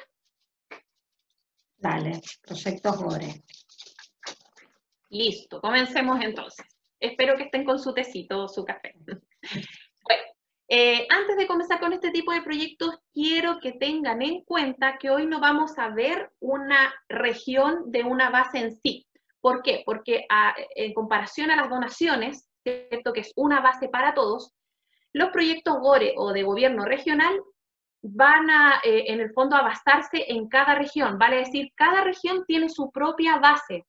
Dale, Proyectos GORE. Listo, comencemos entonces. Espero que estén con su tecito o su café. Bueno, antes de comenzar con este tipo de proyectos, quiero que tengan en cuenta que hoy no vamos a ver una región de una base en sí. ¿Por qué? Porque en comparación a las donaciones, ¿cierto? Que es una base para todos, los proyectos GORE o de gobierno regional van a, en el fondo, a basarse en cada región. Vale decir, cada región tiene su propia base.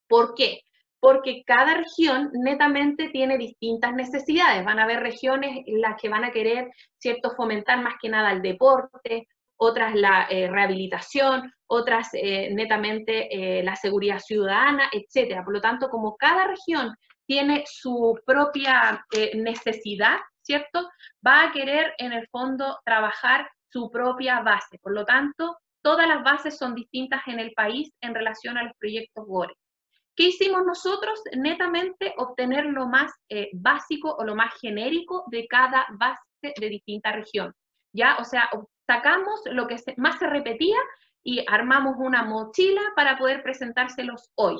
¿Por qué? Porque cada región netamente tiene distintas necesidades. Van a haber regiones en las que van a querer, ¿cierto?, fomentar más que nada el deporte, otras la rehabilitación, otras netamente la seguridad ciudadana, etcétera. Por lo tanto, como cada región tiene su propia necesidad, ¿cierto?, va a querer en el fondo trabajar su propia base. Por lo tanto, todas las bases son distintas en el país en relación a los proyectos GORE. ¿Qué hicimos nosotros? Netamente obtener lo más básico o lo más genérico de cada base de distinta región, ¿ya? O sea, sacamos lo que más se repetía y armamos una mochila para poder presentárselos hoy,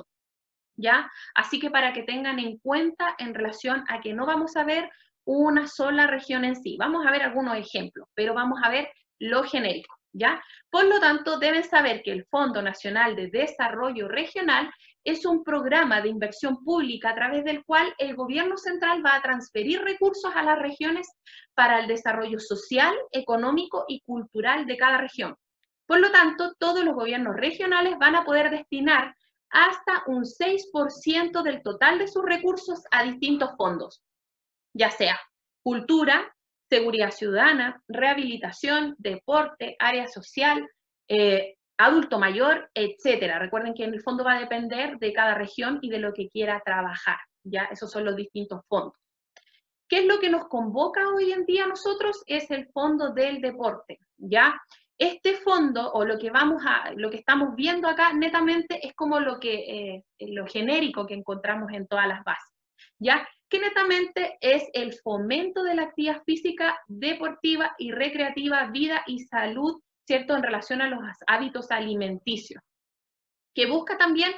¿ya? Así que para que tengan en cuenta en relación a que no vamos a ver una sola región en sí, vamos a ver algunos ejemplos, pero vamos a ver lo genérico, ¿ya? Por lo tanto, deben saber que el Fondo Nacional de Desarrollo Regional es un programa de inversión pública a través del cual el gobierno central va a transferir recursos a las regiones para el desarrollo social, económico y cultural de cada región. Por lo tanto, todos los gobiernos regionales van a poder destinar hasta un 6% del total de sus recursos a distintos fondos, ya sea cultura, seguridad ciudadana, rehabilitación, deporte, área social, adulto mayor, etcétera. Recuerden que en el fondo va a depender de cada región y de lo que quiera trabajar, ¿ya? Esos son los distintos fondos. ¿Qué es lo que nos convoca hoy en día a nosotros? Es el fondo del deporte, ¿ya? Este fondo, o lo que estamos viendo acá, netamente es como lo genérico que encontramos en todas las bases, ¿ya? Que netamente es el fomento de la actividad física, deportiva y recreativa, vida y salud, ¿cierto?, en relación a los hábitos alimenticios, que busca también,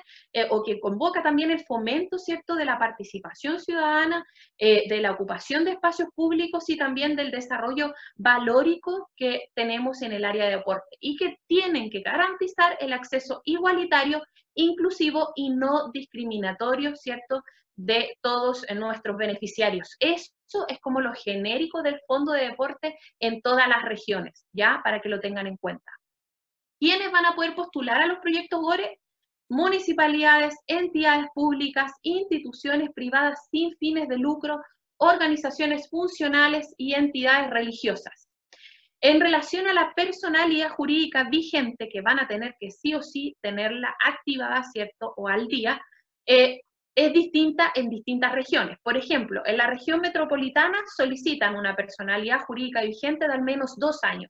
o que convoca también el fomento, ¿cierto?, de la participación ciudadana, de la ocupación de espacios públicos y también del desarrollo valórico que tenemos en el área de deporte, y que tienen que garantizar el acceso igualitario, inclusivo y no discriminatorio, ¿cierto?, de todos nuestros beneficiarios. Eso es como lo genérico del Fondo de Deporte en todas las regiones, ¿ya? Para que lo tengan en cuenta. ¿Quiénes van a poder postular a los proyectos GORE? Municipalidades, entidades públicas, instituciones privadas sin fines de lucro, organizaciones funcionales y entidades religiosas. En relación a la personalidad jurídica vigente, que van a tener que sí o sí tenerla activada, ¿cierto?, o al día, es distinta en distintas regiones. Por ejemplo, en la región metropolitana solicitan una personalidad jurídica vigente de al menos 2 años.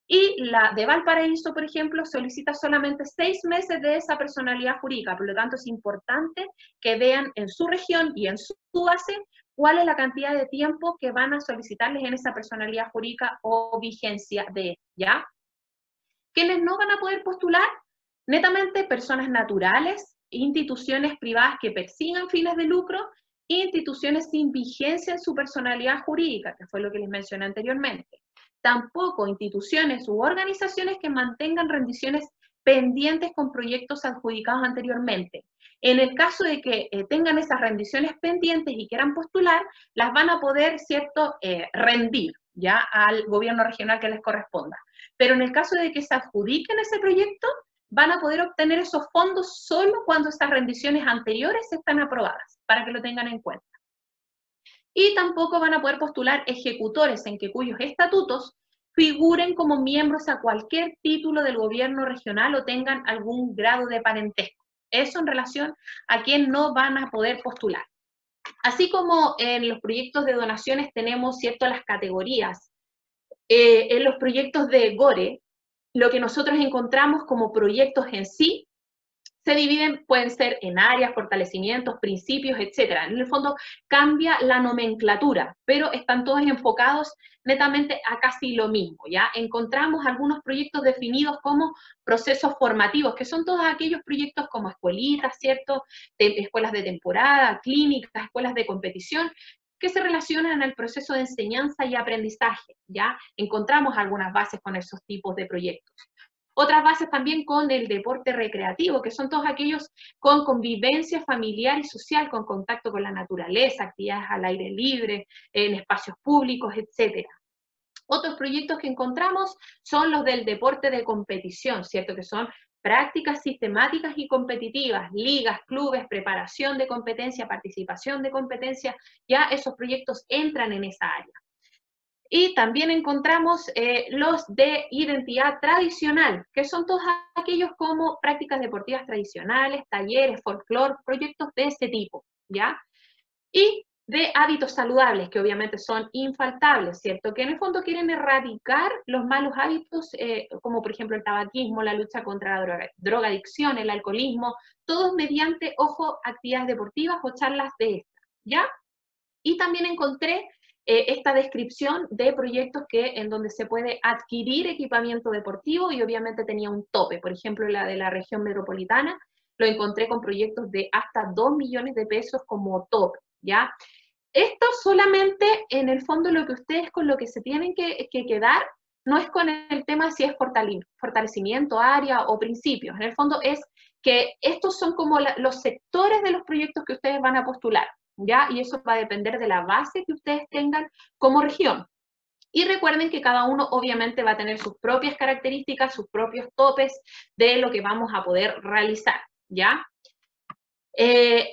Y la de Valparaíso, por ejemplo, solicita solamente 6 meses de esa personalidad jurídica. Por lo tanto, es importante que vean en su región y en su base cuál es la cantidad de tiempo que van a solicitarles en esa personalidad jurídica o vigencia de, ¿ya? ¿Quiénes no van a poder postular? Netamente personas naturales, instituciones privadas que persigan fines de lucro, instituciones sin vigencia en su personalidad jurídica, que fue lo que les mencioné anteriormente. Tampoco instituciones u organizaciones que mantengan rendiciones pendientes con proyectos adjudicados anteriormente. En el caso de que tengan esas rendiciones pendientes y quieran postular, las van a poder, ¿cierto?, rendir ya al gobierno regional que les corresponda. Pero en el caso de que se adjudiquen ese proyecto, van a poder obtener esos fondos solo cuando estas rendiciones anteriores están aprobadas, para que lo tengan en cuenta. Y tampoco van a poder postular ejecutores en que cuyos estatutos figuren como miembros a cualquier título del gobierno regional o tengan algún grado de parentesco. Eso en relación a quien no van a poder postular. Así como en los proyectos de donaciones tenemos, ¿cierto?, las categorías. En los proyectos de GORE, lo que nosotros encontramos como proyectos en sí, se dividen, pueden ser en áreas, fortalecimientos, principios, etc. En el fondo cambia la nomenclatura, pero están todos enfocados netamente a casi lo mismo, ¿ya? Encontramos algunos proyectos definidos como procesos formativos, que son todos aquellos proyectos como escuelitas, ¿cierto? Escuelas de temporada, clínicas, escuelas de competición, que se relacionan al proceso de enseñanza y aprendizaje, ¿ya? Encontramos algunas bases con esos tipos de proyectos. Otras bases también con el deporte recreativo, que son todos aquellos con convivencia familiar y social, con contacto con la naturaleza, actividades al aire libre, en espacios públicos, etc. Otros proyectos que encontramos son los del deporte de competición, ¿cierto? Que son prácticas sistemáticas y competitivas, ligas, clubes, preparación de competencia, participación de competencia, ya esos proyectos entran en esa área. Y también encontramos los de identidad tradicional, que son todos aquellos como prácticas deportivas tradicionales, talleres, folclore, proyectos de ese tipo, ¿ya? Y de hábitos saludables, que obviamente son infaltables, ¿cierto? Que en el fondo quieren erradicar los malos hábitos, como por ejemplo el tabaquismo, la lucha contra la drogadicción, el alcoholismo, todos mediante, ojo, actividades deportivas o charlas de estas, ¿ya? Y también encontré esta descripción de proyectos en donde se puede adquirir equipamiento deportivo y obviamente tenía un tope. Por ejemplo, la de la región metropolitana, lo encontré con proyectos de hasta 2 millones de pesos como tope, ¿ya? Esto solamente, en el fondo, lo que ustedes con lo que se tienen que quedar no es con el tema si es fortalecimiento, área o principios. En el fondo es que estos son como los sectores de los proyectos que ustedes van a postular, ¿ya? Y eso va a depender de la base que ustedes tengan como región. Y recuerden que cada uno obviamente va a tener sus propias características, sus propios topes de lo que vamos a poder realizar, ¿ya?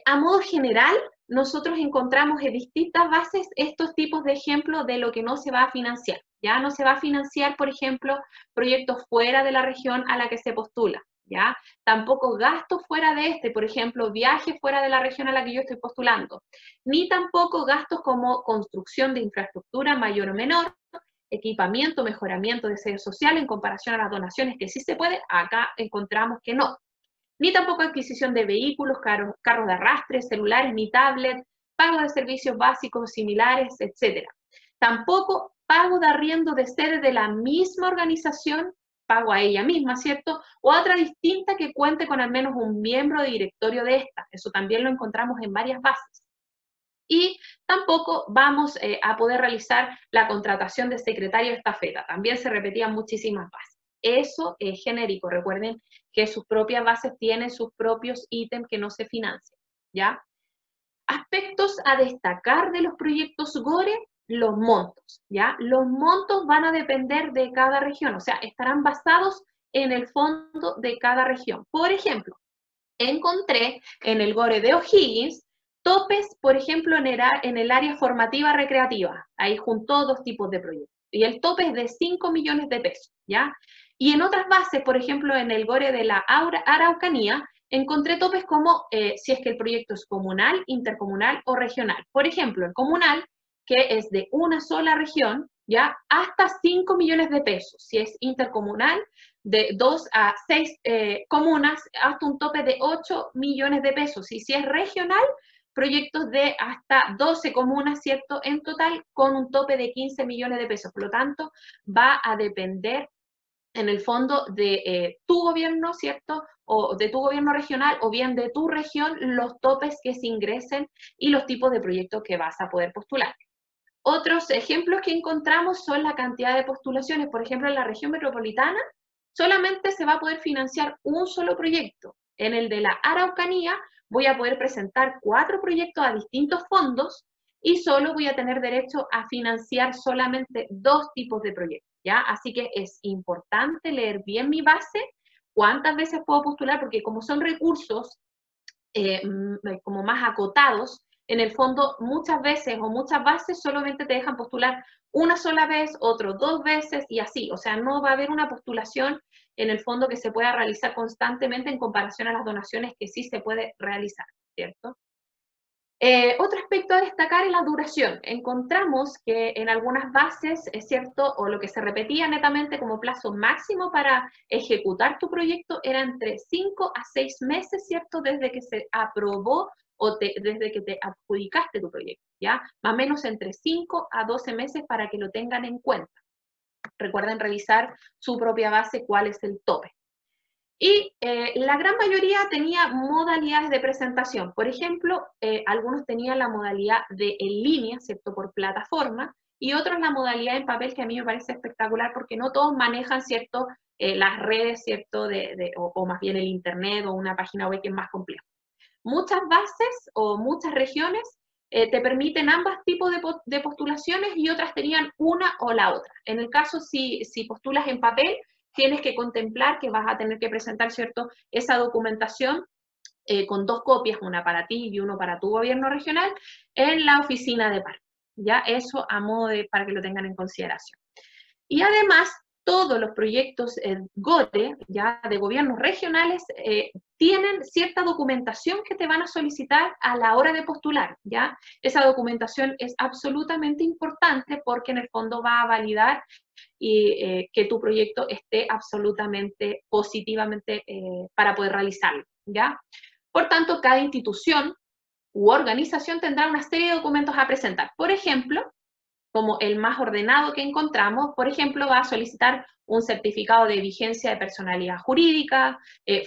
A modo general, nosotros encontramos en distintas bases estos tipos de ejemplos de lo que no se va a financiar. Ya no se va a financiar, por ejemplo, proyectos fuera de la región a la que se postula. ¿Ya? Tampoco gastos fuera de por ejemplo, viajes fuera de la región a la que yo estoy postulando, ni tampoco gastos como construcción de infraestructura mayor o menor, equipamiento, mejoramiento de sede social en comparación a las donaciones que sí se puede, acá encontramos que no. Ni tampoco adquisición de vehículos, carros de arrastre, celulares, ni tablet, pago de servicios básicos similares, etc. Tampoco pago de arriendo de sede de la misma organización, pago a ella misma, ¿cierto? O a otra distinta que cuente con al menos un miembro de directorio de esta. Eso también lo encontramos en varias bases. Y tampoco vamos a poder realizar la contratación de secretario de estafeta. También se repetían muchísimas bases. Eso es genérico. Recuerden que sus propias bases tienen sus propios ítems que no se financian, ¿ya? Aspectos a destacar de los proyectos GORE, los montos, ¿ya? Los montos van a depender de cada región, o sea, estarán basados en el fondo de cada región. Por ejemplo, encontré en el GORE de O'Higgins topes, por ejemplo, en el área formativa recreativa. Ahí juntó dos tipos de proyectos. Y el tope es de 5 millones de pesos, ¿ya? Y en otras bases, por ejemplo, en el GORE de la Araucanía, encontré topes como si es que el proyecto es comunal, intercomunal o regional. Por ejemplo, el comunal, que es de una sola región, ¿ya? Hasta 5 millones de pesos. Si es intercomunal, de 2 a 6 comunas, hasta un tope de 8 millones de pesos. Y si es regional, proyectos de hasta 12 comunas, ¿cierto? En total, con un tope de 15 millones de pesos. Por lo tanto, va a depender en el fondo de tu gobierno, ¿cierto? O de tu gobierno regional o bien de tu región, los topes que se ingresen y los tipos de proyectos que vas a poder postular. Otros ejemplos que encontramos son la cantidad de postulaciones. Por ejemplo, en la región metropolitana solamente se va a poder financiar un solo proyecto. En el de la Araucanía voy a poder presentar 4 proyectos a distintos fondos y solo voy a tener derecho a financiar solamente 2 tipos de proyectos, ¿ya? Así que es importante leer bien mi base, cuántas veces puedo postular, porque como son recursos como más acotados, en el fondo muchas veces o muchas bases solamente te dejan postular una sola vez, otro 2 veces y así. O sea, no va a haber una postulación en el fondo que se pueda realizar constantemente en comparación a las donaciones que sí se puede realizar, ¿cierto? Otro aspecto a destacar es la duración. Encontramos que en algunas bases, es cierto, o lo que se repetía netamente como plazo máximo para ejecutar tu proyecto era entre 5 a 6 meses, ¿cierto? Desde que se aprobó o desde que te adjudicaste tu proyecto, ¿ya? Más o menos entre 5 a 12 meses para que lo tengan en cuenta. Recuerden revisar su propia base, cuál es el tope. Y la gran mayoría tenía modalidades de presentación. Por ejemplo, algunos tenían la modalidad de en línea, ¿cierto? Por plataforma, y otros la modalidad en papel, que a mí me parece espectacular porque no todos manejan, ¿cierto? Las redes, ¿cierto? O más bien el internet o una página web que es más compleja. Muchas bases o muchas regiones te permiten ambos tipos de postulaciones y otras tenían una o la otra. En el caso, si postulas en papel, tienes que contemplar que vas a tener que presentar, ¿cierto?, esa documentación con 2 copias, una para ti y uno para tu gobierno regional, en la oficina de parte. ¿Ya? Eso a modo para que lo tengan en consideración. Y además, todos los proyectos GORE, ya de gobiernos regionales, tienen cierta documentación que te van a solicitar a la hora de postular, ¿ya? Esa documentación es absolutamente importante porque en el fondo va a validar que tu proyecto esté absolutamente positivamente para poder realizarlo, ¿ya? Por tanto, cada institución u organización tendrá una serie de documentos a presentar. Por ejemplo, como el más ordenado que encontramos, por ejemplo, va a solicitar un certificado de vigencia de personalidad jurídica,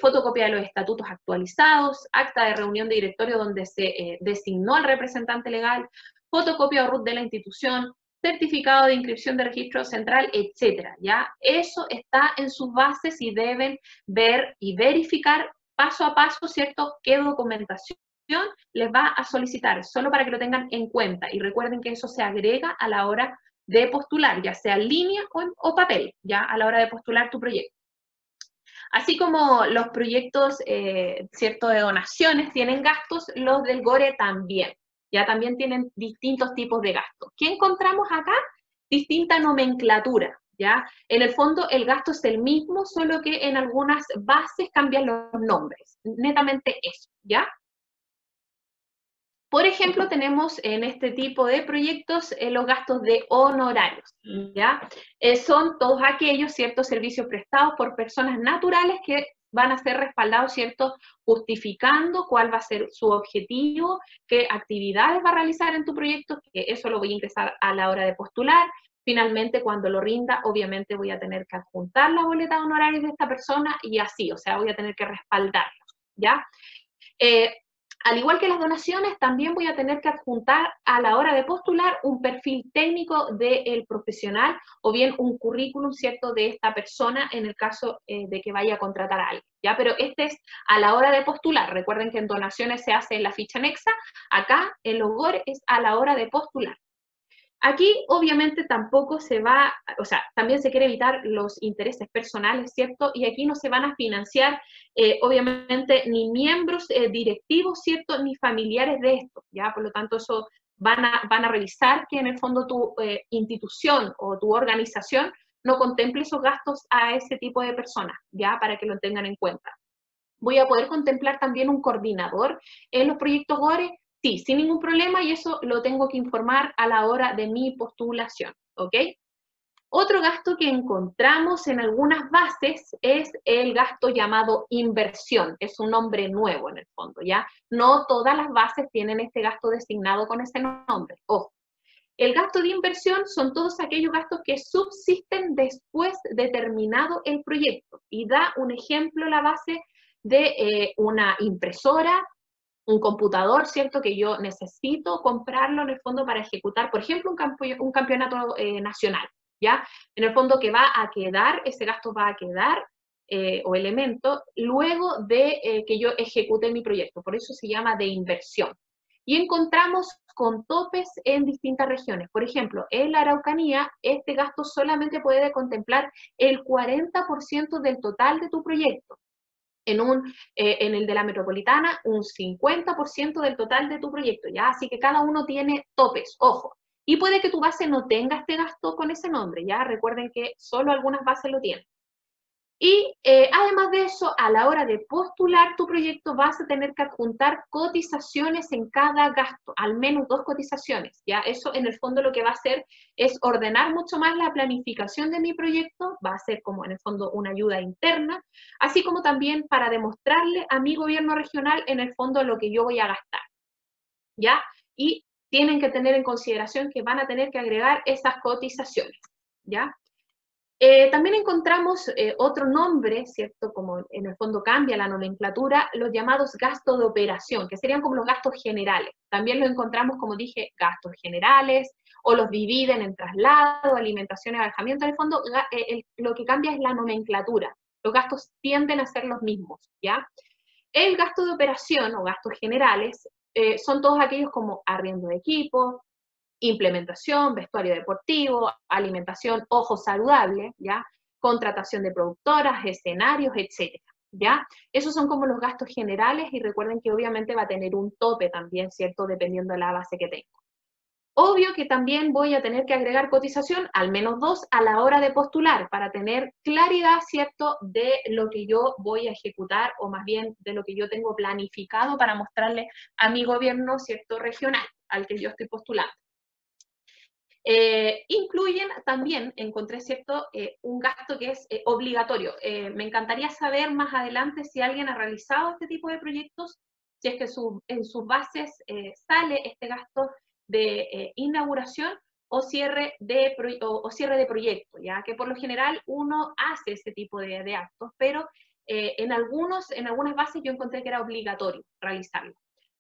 fotocopia de los estatutos actualizados, acta de reunión de directorio donde se designó al representante legal, fotocopia o RUT de la institución, certificado de inscripción de registro central, etcétera, ¿ya? Eso está en sus bases y deben ver y verificar paso a paso, ¿cierto?, qué documentación les va a solicitar, solo para que lo tengan en cuenta. Y recuerden que eso se agrega a la hora de postular, ya sea en línea o papel, ya a la hora de postular tu proyecto. Así como los proyectos, ¿cierto?, de donaciones tienen gastos, los del GORE también. Ya también tienen distintos tipos de gastos. ¿Qué encontramos acá? Distinta nomenclatura, ¿ya? En el fondo el gasto es el mismo, solo que en algunas bases cambian los nombres. Netamente eso, ¿ya? Por ejemplo, tenemos en este tipo de proyectos los gastos de honorarios, ¿ya? Son todos aquellos ciertos servicios prestados por personas naturales que van a ser respaldados, ¿cierto?, justificando cuál va a ser su objetivo, qué actividades va a realizar en tu proyecto, que eso lo voy a ingresar a la hora de postular. Finalmente, cuando lo rinda, obviamente voy a tener que adjuntar la boleta de honorarios de esta persona y así, o sea, voy a tener que respaldarlos, ¿ya? Al igual que las donaciones, también voy a tener que adjuntar a la hora de postular un perfil técnico del profesional o bien un currículum, ¿cierto?, de esta persona en el caso de que vaya a contratar a alguien, ¿ya? Pero este es a la hora de postular. Recuerden que en donaciones se hace en la ficha anexa, acá en los GORE es a la hora de postular. Aquí, obviamente, tampoco se va, o sea, también se quiere evitar los intereses personales, ¿cierto? Y aquí no se van a financiar, obviamente, ni miembros directivos, ¿cierto? Ni familiares de esto, ¿ya? Por lo tanto, eso van a revisar que en el fondo tu institución o tu organización no contemple esos gastos a ese tipo de personas, ¿ya? Para que lo tengan en cuenta. Voy a poder contemplar también un coordinador en los proyectos GORE. Sí, sin ningún problema, y eso lo tengo que informar a la hora de mi postulación, ¿ok? Otro gasto que encontramos en algunas bases es el gasto llamado inversión. Es un nombre nuevo en el fondo, ¿ya? No todas las bases tienen este gasto designado con ese nombre. Ojo. El gasto de inversión son todos aquellos gastos que subsisten después de terminado el proyecto. Y da un ejemplo la base de una impresora, un computador, ¿cierto?, que yo necesito comprarlo en el fondo para ejecutar, por ejemplo, un campeonato nacional, ¿ya? En el fondo que va a quedar, ese gasto va a quedar, o elemento, luego de que yo ejecute mi proyecto. Por eso se llama de inversión. Y encontramos con topes en distintas regiones. Por ejemplo, en la Araucanía, este gasto solamente puede contemplar el 40% del total de tu proyecto. en el de la metropolitana, un 50% del total de tu proyecto, ¿ya? Así que cada uno tiene topes, ojo. Y puede que tu base no tenga este gasto con ese nombre, ¿ya? Recuerden que solo algunas bases lo tienen. Y además de eso, a la hora de postular tu proyecto vas a tener que adjuntar cotizaciones en cada gasto, al menos 2 cotizaciones, ¿ya? Eso en el fondo lo que va a hacer es ordenar mucho más la planificación de mi proyecto, va a ser como en el fondo una ayuda interna, así como también para demostrarle a mi gobierno regional en el fondo lo que yo voy a gastar, ¿ya? Y tienen que tener en consideración que van a tener que agregar esas cotizaciones, ¿ya? También encontramos otro nombre, ¿cierto? Como en el fondo cambia la nomenclatura, los llamados gastos de operación, que serían como los gastos generales. También lo encontramos, como dije, gastos generales, o los dividen en traslado, alimentación y alojamiento. En el fondo, lo que cambia es la nomenclatura. Los gastos tienden a ser los mismos, ¿ya? El gasto de operación o gastos generales son todos aquellos como arriendo de equipo, implementación, vestuario deportivo, alimentación, ojo saludable, ¿ya? Contratación de productoras, escenarios, etcétera, ¿ya? Esos son como los gastos generales y recuerden que obviamente va a tener un tope también, ¿cierto? Dependiendo de la base que tengo. Obvio que también voy a tener que agregar cotización, al menos 2, a la hora de postular, para tener claridad, ¿cierto?, de lo que yo voy a ejecutar, o más bien de lo que yo tengo planificado para mostrarle a mi gobierno, ¿cierto?, regional, al que yo estoy postulando. Incluyen también, encontré cierto, un gasto que es obligatorio. Me encantaría saber más adelante si alguien ha realizado este tipo de proyectos, si es que en sus bases sale este gasto de inauguración o cierre de proyecto, ya que por lo general uno hace ese tipo de actos, pero en algunas bases yo encontré que era obligatorio realizarlo.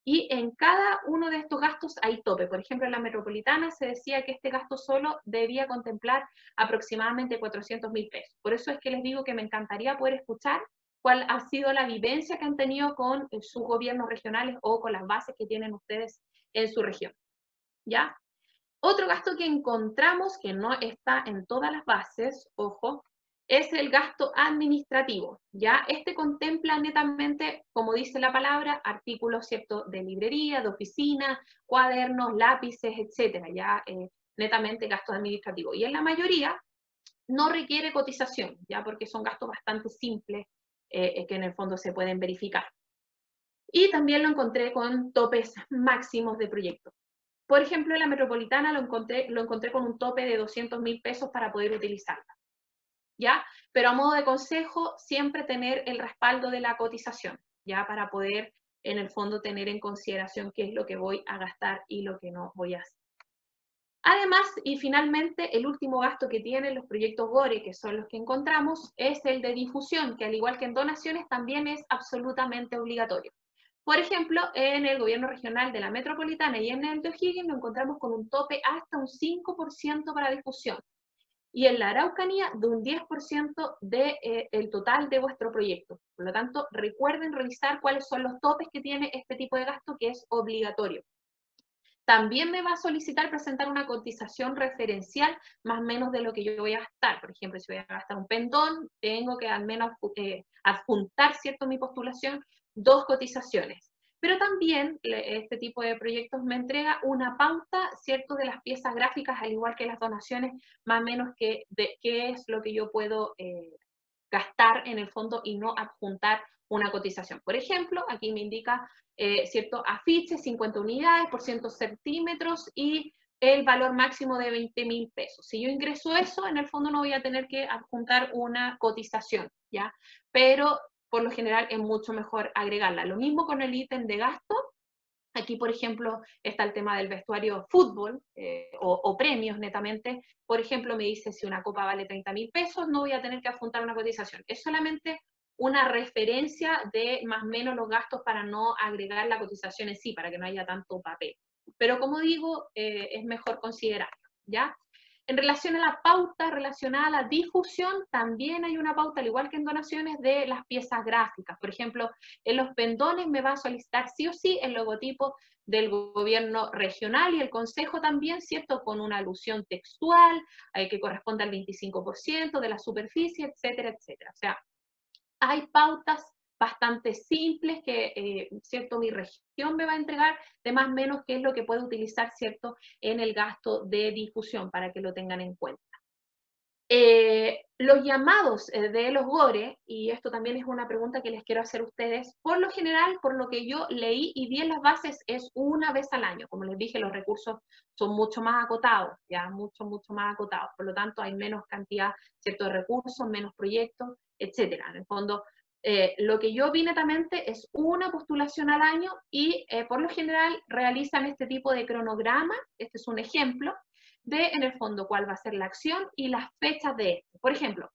Y en cada uno de estos gastos hay tope. Por ejemplo, en la metropolitana se decía que este gasto solo debía contemplar aproximadamente 400.000 pesos. Por eso es que les digo que me encantaría poder escuchar cuál ha sido la vivencia que han tenido con sus gobiernos regionales o con las bases que tienen ustedes en su región, ¿ya? Otro gasto que encontramos que no está en todas las bases, ojo, es el gasto administrativo, ¿ya? Este contempla netamente, como dice la palabra, artículos, ¿cierto?, de librería, de oficina, cuadernos, lápices, etcétera, ¿ya? Netamente gastos administrativos. Y en la mayoría no requiere cotización, ¿ya? Porque son gastos bastante simples que en el fondo se pueden verificar. Y también lo encontré con topes máximos de proyectos. Por ejemplo, en la metropolitana lo encontré con un tope de 200.000 pesos para poder utilizarla, ¿ya? Pero a modo de consejo, siempre tener el respaldo de la cotización, ¿ya? Para poder, en el fondo, tener en consideración qué es lo que voy a gastar y lo que no voy a hacer. Además, y finalmente, el último gasto que tienen los proyectos GORE, que son los que encontramos, es el de difusión, que al igual que en donaciones, también es absolutamente obligatorio. Por ejemplo, en el gobierno regional de la metropolitana y en el de O'Higgins nos encontramos con un tope hasta un 5% para difusión. Y en la Araucanía de un 10% del total de vuestro proyecto. Por lo tanto, recuerden revisar cuáles son los topes que tiene este tipo de gasto que es obligatorio. También me va a solicitar presentar una cotización referencial más o menos de lo que yo voy a gastar. Por ejemplo, si voy a gastar un pendón, tengo que al menos adjuntar, ¿cierto?, mi postulación, 2 cotizaciones. Pero también este tipo de proyectos me entrega una pauta, ¿cierto?, de las piezas gráficas, al igual que las donaciones, más o menos de qué es lo que yo puedo gastar en el fondo y no adjuntar una cotización. Por ejemplo, aquí me indica, ¿cierto?, afiches, 50 unidades por 100 centímetros y el valor máximo de 20.000 pesos. Si yo ingreso eso, en el fondo no voy a tener que adjuntar una cotización, ¿ya? Pero por lo general es mucho mejor agregarla. Lo mismo con el ítem de gasto. Aquí, por ejemplo, está el tema del vestuario fútbol o premios netamente. Por ejemplo, me dice si una copa vale 30.000 pesos, no voy a tener que adjuntar una cotización. Es solamente una referencia de más o menos los gastos para no agregar la cotización en sí, para que no haya tanto papel. Pero como digo, es mejor considerarlo, ¿ya? En relación a la pauta relacionada a la difusión, también hay una pauta, al igual que en donaciones, de las piezas gráficas. Por ejemplo, en los pendones me va a solicitar sí o sí el logotipo del gobierno regional y el consejo también, ¿cierto?, con una alusión textual que corresponde al 25% de la superficie, etcétera, etcétera. O sea, hay pautas bastante simples que, ¿cierto?, mi región me va a entregar, de más o menos qué es lo que puede utilizar, ¿cierto?, en el gasto de difusión, para que lo tengan en cuenta. Los llamados de los GORE, y esto también es una pregunta que les quiero hacer a ustedes, por lo general, por lo que yo leí y vi en las bases, es una vez al año. Como les dije, los recursos son mucho más acotados, ya mucho más acotados. Por lo tanto, hay menos cantidad, ¿cierto?, de recursos, menos proyectos, etcétera. En el fondo, lo que yo vi netamente es una postulación al año y por lo general realizan este tipo de cronograma. Este es un ejemplo de, en el fondo, cuál va a ser la acción y las fechas de esto. Por ejemplo,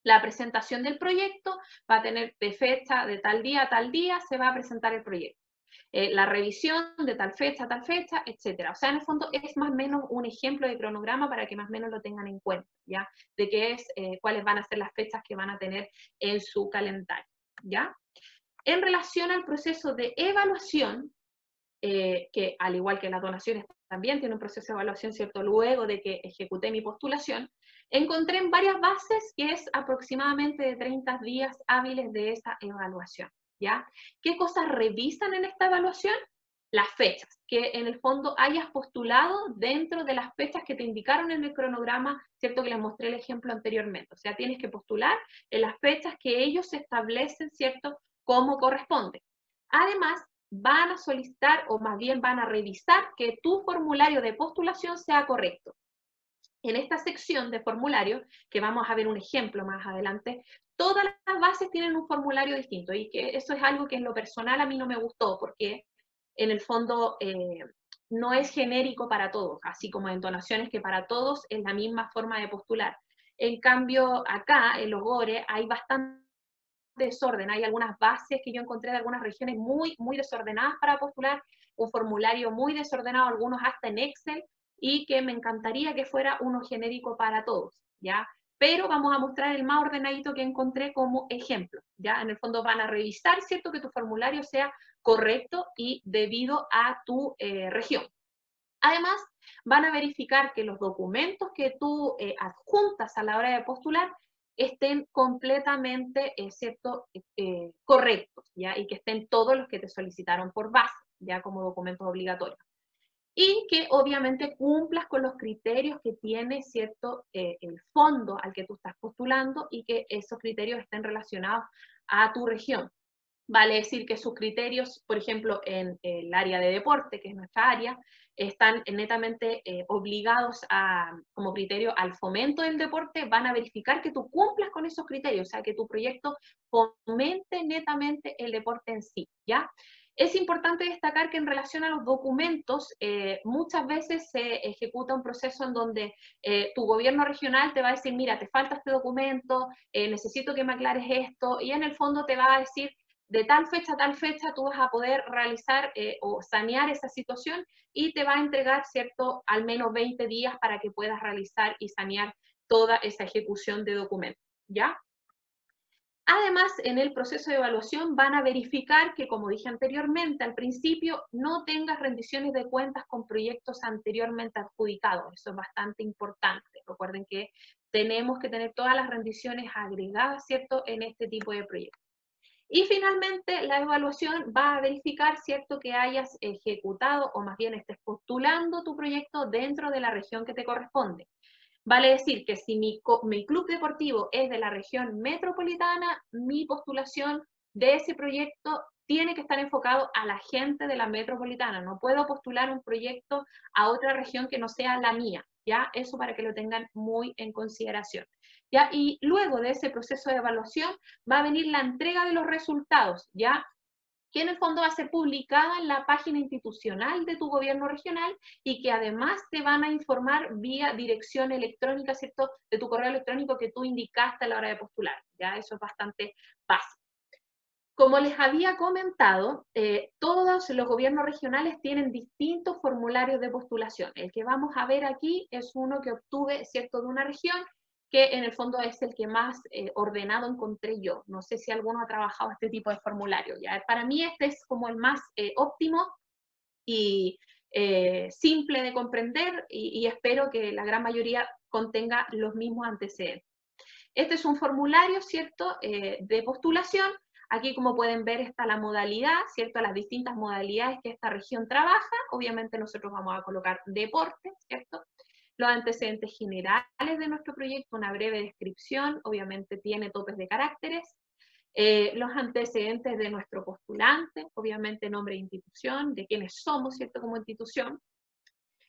la presentación del proyecto va a tener de fecha, de tal día a tal día, se va a presentar el proyecto. La revisión de tal fecha a tal fecha, etcétera. O sea, en el fondo es más o menos un ejemplo de cronograma para que más o menos lo tengan en cuenta, ¿ya? De qué es, cuáles van a ser las fechas que van a tener en su calendario, ¿ya? En relación al proceso de evaluación, que al igual que las donaciones también tiene un proceso de evaluación, ¿cierto? Luego de que ejecuté mi postulación, encontré en varias bases que es aproximadamente de 30 días hábiles de esa evaluación, ¿ya? ¿Qué cosas revisan en esta evaluación? Las fechas, que en el fondo hayas postulado dentro de las fechas que te indicaron en el cronograma, ¿cierto? Que les mostré el ejemplo anteriormente. O sea, tienes que postular en las fechas que ellos establecen, ¿cierto? Como corresponde. Además, van a solicitar, o más bien van a revisar que tu formulario de postulación sea correcto. En esta sección de formulario, que vamos a ver un ejemplo más adelante, todas las bases tienen un formulario distinto, y que eso es algo que en lo personal a mí no me gustó, porque en el fondo no es genérico para todos, así como en donaciones que para todos es la misma forma de postular. En cambio, acá, en los GORE, hay bastante desorden. Hay algunas bases que yo encontré de algunas regiones muy desordenadas para postular, un formulario muy desordenado, algunos hasta en Excel, y que me encantaría que fuera uno genérico para todos, ¿ya? Pero vamos a mostrar el más ordenadito que encontré como ejemplo, ¿ya? En el fondo van a revisar, ¿cierto?, que tu formulario sea correcto y debido a tu región. Además, van a verificar que los documentos que tú adjuntas a la hora de postular estén completamente, ¿cierto?, correctos, ¿ya? Y que estén todos los que te solicitaron por base, ya como documentos obligatorios. Y que obviamente cumplas con los criterios que tiene, ¿cierto?, el fondo al que tú estás postulando, y que esos criterios estén relacionados a tu región. Vale decir que sus criterios, por ejemplo, en el área de deporte, que es nuestra área, están netamente obligados como criterio al fomento del deporte. Van a verificar que tú cumplas con esos criterios, o sea, que tu proyecto fomente netamente el deporte en sí, ¿ya? Es importante destacar que en relación a los documentos, muchas veces se ejecuta un proceso en donde tu gobierno regional te va a decir, mira, te falta este documento, necesito que me aclares esto, y en el fondo te va a decir, de tal fecha a tal fecha tú vas a poder realizar o sanear esa situación, y te va a entregar, ¿cierto?, al menos 20 días para que puedas realizar y sanear toda esa ejecución de documentos, ¿ya? Además, en el proceso de evaluación van a verificar que, como dije anteriormente, al principio no tengas rendiciones de cuentas con proyectos anteriormente adjudicados. Eso es bastante importante. Recuerden que tenemos que tener todas las rendiciones agregadas, ¿cierto?, en este tipo de proyectos. Y finalmente, la evaluación va a verificar, ¿cierto?, que hayas ejecutado, o más bien estés postulando tu proyecto dentro de la región que te corresponde. Vale decir que si mi club deportivo es de la región metropolitana, mi postulación de ese proyecto tiene que estar enfocado a la gente de la metropolitana. No puedo postular un proyecto a otra región que no sea la mía, ¿ya? Eso para que lo tengan muy en consideración, ¿ya? Y luego de ese proceso de evaluación va a venir la entrega de los resultados, ¿ya?, que en el fondo va a ser publicada en la página institucional de tu gobierno regional, y que además te van a informar vía dirección electrónica, ¿cierto?, de tu correo electrónico que tú indicaste a la hora de postular, ¿ya? Eso es bastante básico. Como les había comentado, todos los gobiernos regionales tienen distintos formularios de postulación. El que vamos a ver aquí es uno que obtuve, ¿cierto?, de una región, que en el fondo es el que más ordenado encontré yo. No sé si alguno ha trabajado este tipo de formulario, ¿ya? Para mí este es como el más óptimo y simple de comprender, y espero que la gran mayoría contenga los mismos antecedentes. Este es un formulario, ¿cierto?, de postulación. Aquí, como pueden ver, está la modalidad, ¿cierto? Las distintas modalidades que esta región trabaja. Obviamente nosotros vamos a colocar deporte, ¿cierto? Los antecedentes generales de nuestro proyecto, una breve descripción, obviamente tiene topes de caracteres. Los antecedentes de nuestro postulante, obviamente nombre de institución, de quiénes somos, ¿cierto? Como institución.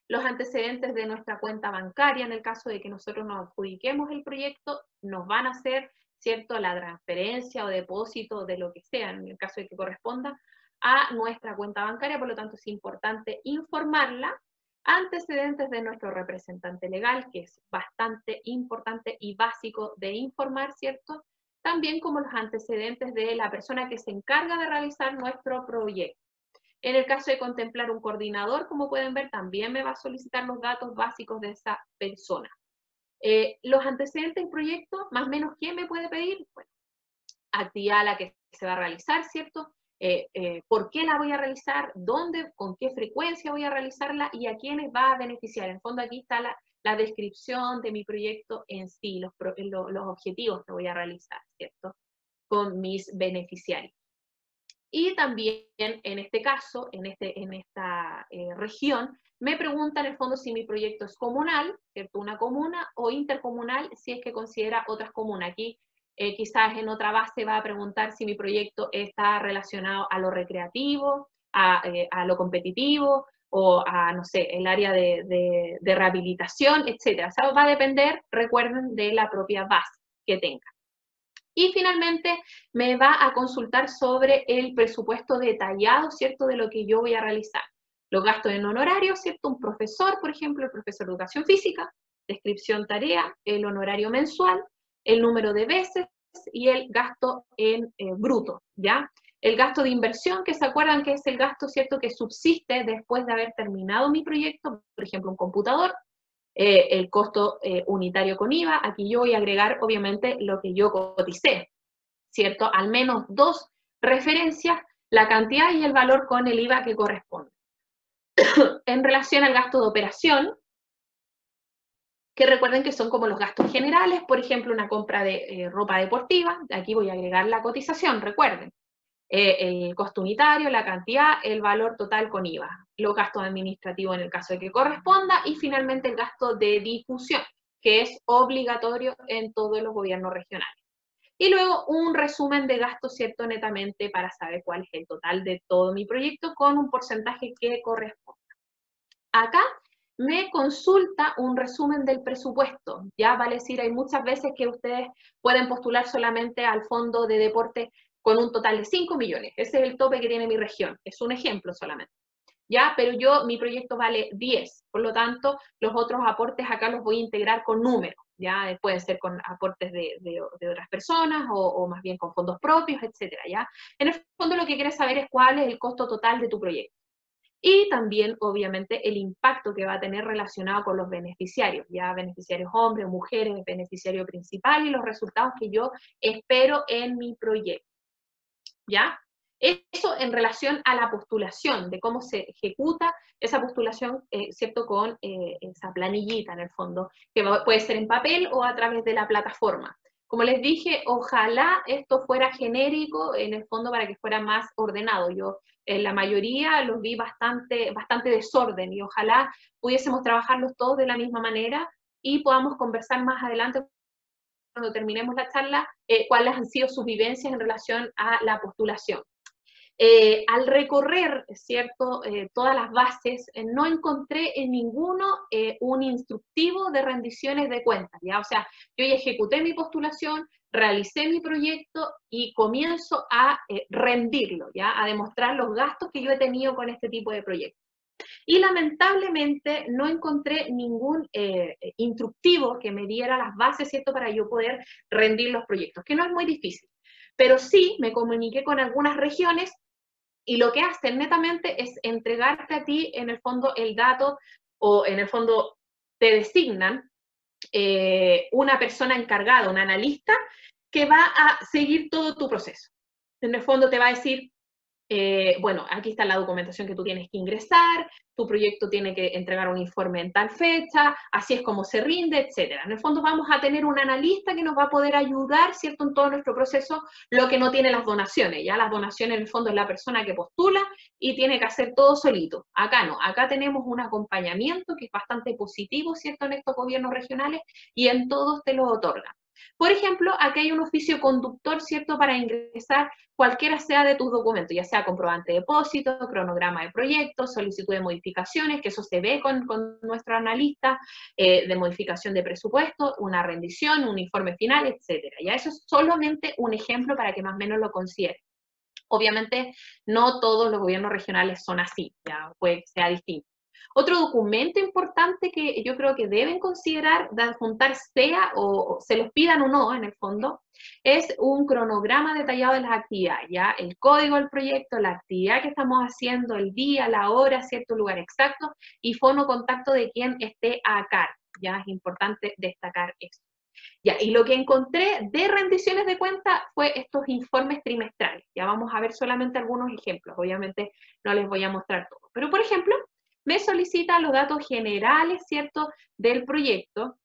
Los antecedentes de nuestra cuenta bancaria, en el caso de que nosotros nos adjudiquemos el proyecto, nos van a hacer, ¿cierto?, la transferencia o depósito de lo que sea, en el caso de que corresponda, a nuestra cuenta bancaria, por lo tanto es importante informarla. Antecedentes de nuestro representante legal, que es bastante importante y básico de informar, ¿cierto? También como los antecedentes de la persona que se encarga de realizar nuestro proyecto. En el caso de contemplar un coordinador, como pueden ver, también me va a solicitar los datos básicos de esa persona. Los antecedentes del proyecto, más o menos, ¿quién me puede pedir? Bueno, actividad a la que se va a realizar, ¿cierto? ¿Por qué la voy a realizar? ¿Dónde? ¿Con qué frecuencia voy a realizarla? ¿Y a quiénes va a beneficiar? En fondo aquí está la descripción de mi proyecto en sí, los objetivos que voy a realizar, ¿cierto? Con mis beneficiarios. Y también en este caso, en esta región, me preguntan en el fondo si mi proyecto es comunal, ¿cierto? Una comuna, o intercomunal, si es que considera otras comunas. Aquí quizás en otra base va a preguntar si mi proyecto está relacionado a lo recreativo, a lo competitivo, o a, no sé, el área de rehabilitación, etc. O sea, va a depender, recuerden, de la propia base que tenga. Y finalmente me va a consultar sobre el presupuesto detallado, ¿cierto?, de lo que yo voy a realizar. Los gastos en honorarios, ¿cierto? Un profesor, por ejemplo, el profesor de educación física, descripción tarea, el honorario mensual, el número de veces y el gasto en bruto, ¿ya? El gasto de inversión, que se acuerdan que es el gasto, ¿cierto?, que subsiste después de haber terminado mi proyecto, por ejemplo, un computador. El costo unitario con IVA, aquí yo voy a agregar obviamente lo que yo coticé, ¿cierto? Al menos 2 referencias, la cantidad y el valor con el IVA que corresponde. En relación al gasto de operación, que recuerden que son como los gastos generales, por ejemplo, una compra de ropa deportiva, aquí voy a agregar la cotización, recuerden. El costo unitario, la cantidad, el valor total con IVA, los gastos administrativos en el caso de que corresponda, y finalmente el gasto de difusión, que es obligatorio en todos los gobiernos regionales. Y luego un resumen de gastos, ¿cierto?, netamente para saber cuál es el total de todo mi proyecto con un porcentaje que corresponda. Acá me consulta un resumen del presupuesto, ya vale decir, hay muchas veces que ustedes pueden postular solamente al fondo de deporte con un total de 5 millones, ese es el tope que tiene mi región, es un ejemplo solamente, ¿ya? Pero mi proyecto vale 10, por lo tanto, los otros aportes acá los voy a integrar con números, ¿ya? Pueden ser con aportes de otras personas o más bien con fondos propios, etcétera, ¿ya? En el fondo lo que quieres saber es cuál es el costo total de tu proyecto. Y también, obviamente, el impacto que va a tener relacionado con los beneficiarios, ya beneficiarios hombres, mujeres, beneficiario principal y los resultados que yo espero en mi proyecto. ¿Ya? Eso en relación a la postulación, de cómo se ejecuta esa postulación, ¿cierto? Con esa planillita, en el fondo, que puede ser en papel o a través de la plataforma. Como les dije, ojalá esto fuera genérico, en el fondo, para que fuera más ordenado. Yo, en la mayoría, los vi bastante desorden, y ojalá pudiésemos trabajarlos todos de la misma manera y podamos conversar más adelante cuando terminemos la charla, cuáles han sido sus vivencias en relación a la postulación. Al recorrer, ¿cierto?, todas las bases, no encontré en ninguno un instructivo de rendiciones de cuentas, ¿ya? O sea, yo ya ejecuté mi postulación, realicé mi proyecto y comienzo a rendirlo, ¿ya? A demostrar los gastos que yo he tenido con este tipo de proyectos. Y lamentablemente no encontré ningún instructivo que me diera las bases, ¿cierto?, para yo poder rendir los proyectos, que no es muy difícil. Pero sí me comuniqué con algunas regiones y lo que hacen netamente es entregarte a ti, en el fondo, el dato, o en el fondo te designan una persona encargada, un analista, que va a seguir todo tu proceso. En el fondo te va a decir Bueno, aquí está la documentación que tú tienes que ingresar, tu proyecto tiene que entregar un informe en tal fecha, así es como se rinde, etcétera. En el fondo vamos a tener un analista que nos va a poder ayudar, ¿cierto?, en todo nuestro proceso, lo que no tiene las donaciones, ¿ya? Las donaciones en el fondo es la persona que postula y tiene que hacer todo solito. Acá no, acá tenemos un acompañamiento que es bastante positivo, ¿cierto?, en estos gobiernos regionales y en todos te lo otorgan. Por ejemplo, aquí hay un oficio conductor, ¿cierto?, para ingresar cualquiera sea de tus documentos, ya sea comprobante de depósito, cronograma de proyectos, solicitud de modificaciones, que eso se ve con nuestro analista, de modificación de presupuesto, una rendición, un informe final, etcétera. Ya eso es solamente un ejemplo para que más o menos lo consideren. Obviamente, no todos los gobiernos regionales son así, ya puede que sea distinto. Otro documento importante que yo creo que deben considerar de adjuntar, sea o se los pidan o no, en el fondo, es un cronograma detallado de las actividades, ya el código del proyecto, la actividad que estamos haciendo, el día, la hora, cierto lugar exacto, y fono contacto de quien esté a cargo, ya es importante destacar eso. Ya, y lo que encontré de rendiciones de cuenta fue estos informes trimestrales. Ya vamos a ver solamente algunos ejemplos, obviamente no les voy a mostrar todo. Pero, por ejemplo, me solicita los datos generales, ¿cierto?, del proyecto,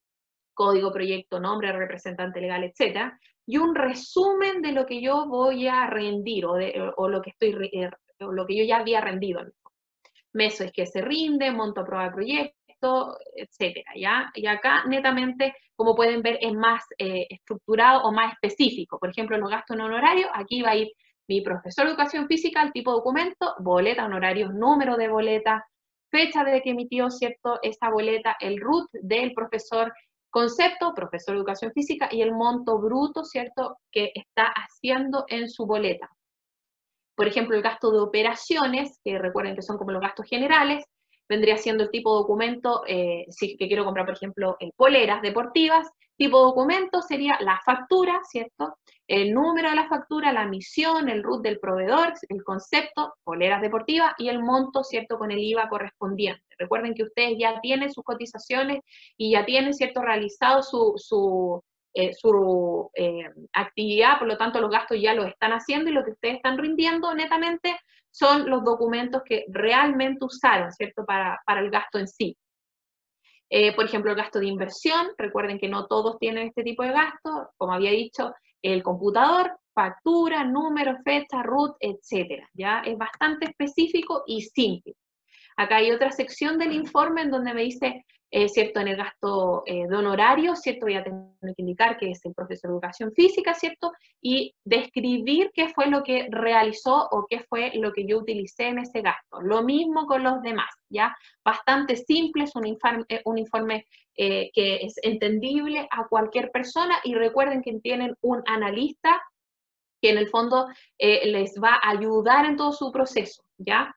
código proyecto, nombre, representante legal, etcétera, y un resumen de lo que yo voy a rendir o lo que o lo que yo ya había rendido. Meso es que se rinde, monto a prueba de proyecto, etcétera, ¿ya? Y acá, netamente, como pueden ver, es más estructurado o más específico. Por ejemplo, los gastos en honorario, aquí va a ir mi profesor de educación física, el tipo de documento, boleta, honorarios, número de boleta, fecha de que emitió, ¿cierto?, esa boleta, el RUT del profesor, concepto, profesor de educación física, y el monto bruto, ¿cierto?, que está haciendo en su boleta. Por ejemplo, el gasto de operaciones, que recuerden que son como los gastos generales, vendría siendo el tipo de documento, si es que quiero comprar, por ejemplo, poleras deportivas, tipo de documento sería la factura, ¿cierto? El número de la factura, la misión, el RUT del proveedor, el concepto, poleras deportivas, y el monto, ¿cierto?, con el IVA correspondiente. Recuerden que ustedes ya tienen sus cotizaciones y ya tienen, ¿cierto?, realizado su actividad, por lo tanto los gastos ya los están haciendo y lo que ustedes están rindiendo netamente son los documentos que realmente usaron, ¿cierto?, para el gasto en sí. Por ejemplo, el gasto de inversión, recuerden que no todos tienen este tipo de gasto, como había dicho, el computador, factura, número, fecha, RUT, etcétera. Ya es bastante específico y simple. Acá hay otra sección del informe en donde me dice, ¿cierto?, en el gasto de honorario, ¿cierto?, voy a tener que indicar que es el profesor de educación física, ¿cierto?, y describir qué fue lo que realizó o qué fue lo que yo utilicé en ese gasto. Lo mismo con los demás, ¿ya? Bastante simple, es un informe que es entendible a cualquier persona, y recuerden que tienen un analista que en el fondo les va a ayudar en todo su proceso, ¿ya?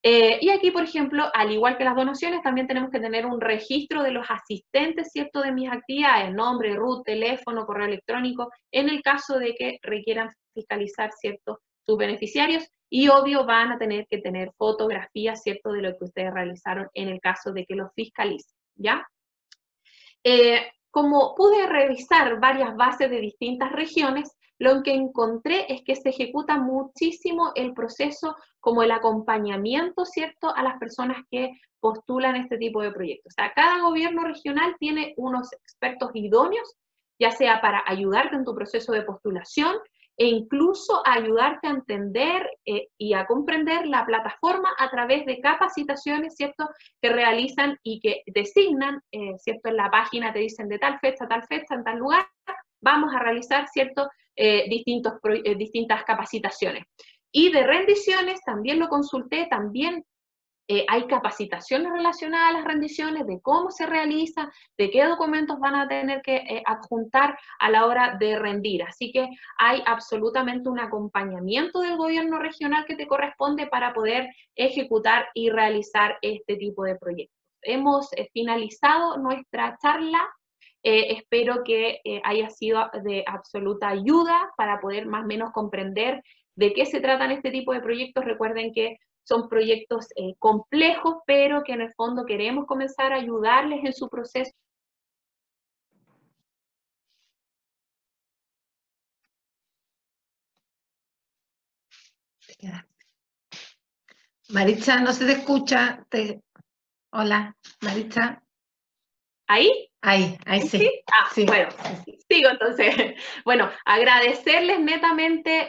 Y aquí, por ejemplo, al igual que las donaciones, también tenemos que tener un registro de los asistentes, ¿cierto?, de mis actividades, nombre, RUT, teléfono, correo electrónico, en el caso de que requieran fiscalizar, ¿cierto?, sus beneficiarios, y obvio van a tener que tener fotografías, ¿cierto?, de lo que ustedes realizaron en el caso de que los fiscalicen, ¿ya? Como pude revisar varias bases de distintas regiones, lo que encontré es que se ejecuta muchísimo el proceso como el acompañamiento, ¿cierto?, a las personas que postulan este tipo de proyectos. O sea, cada gobierno regional tiene unos expertos idóneos, ya sea para ayudarte en tu proceso de postulación e incluso ayudarte a entender y a comprender la plataforma a través de capacitaciones, ¿cierto?, que realizan y que designan, ¿cierto?, en la página te dicen de tal fecha, en tal lugar, vamos a realizar, ¿cierto?, distintas capacitaciones. Y de rendiciones, también lo consulté, también hay capacitaciones relacionadas a las rendiciones, de cómo se realiza, de qué documentos van a tener que adjuntar a la hora de rendir. Así que hay absolutamente un acompañamiento del gobierno regional que te corresponde para poder ejecutar y realizar este tipo de proyectos. Hemos finalizado nuestra charla. Espero que haya sido de absoluta ayuda para poder más o menos comprender de qué se tratan este tipo de proyectos. Recuerden que son proyectos complejos, pero que en el fondo queremos comenzar a ayudarles en su proceso. Maritza, no se te escucha. Hola, Maritza. ¿Ahí? Ahí sí. ¿Sí? Ah, Sí. bueno, sigo entonces. Bueno, agradecerles netamente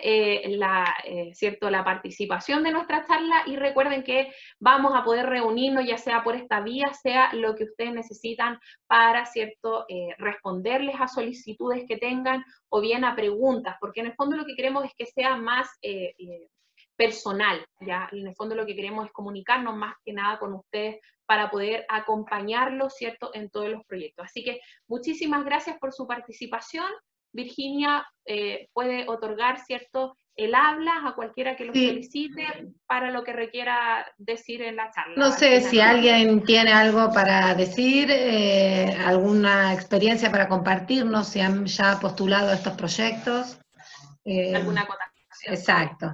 ¿cierto? La participación de nuestra charla y recuerden que vamos a poder reunirnos ya sea por esta vía, sea lo que ustedes necesitan para, ¿cierto? Responderles a solicitudes que tengan o bien a preguntas, porque en el fondo lo que queremos es que sea más personal, ¿ya? En el fondo lo que queremos es comunicarnos más que nada con ustedes para poder acompañarlos, ¿cierto?, en todos los proyectos. Así que muchísimas gracias por su participación. Virginia puede otorgar, ¿cierto?, el habla a cualquiera que lo solicite para lo que requiera decir en la charla. No sé si alguien tiene algo para decir, alguna experiencia para compartirnos, si han ya postulado estos proyectos. ¿Alguna acotación? Exacto.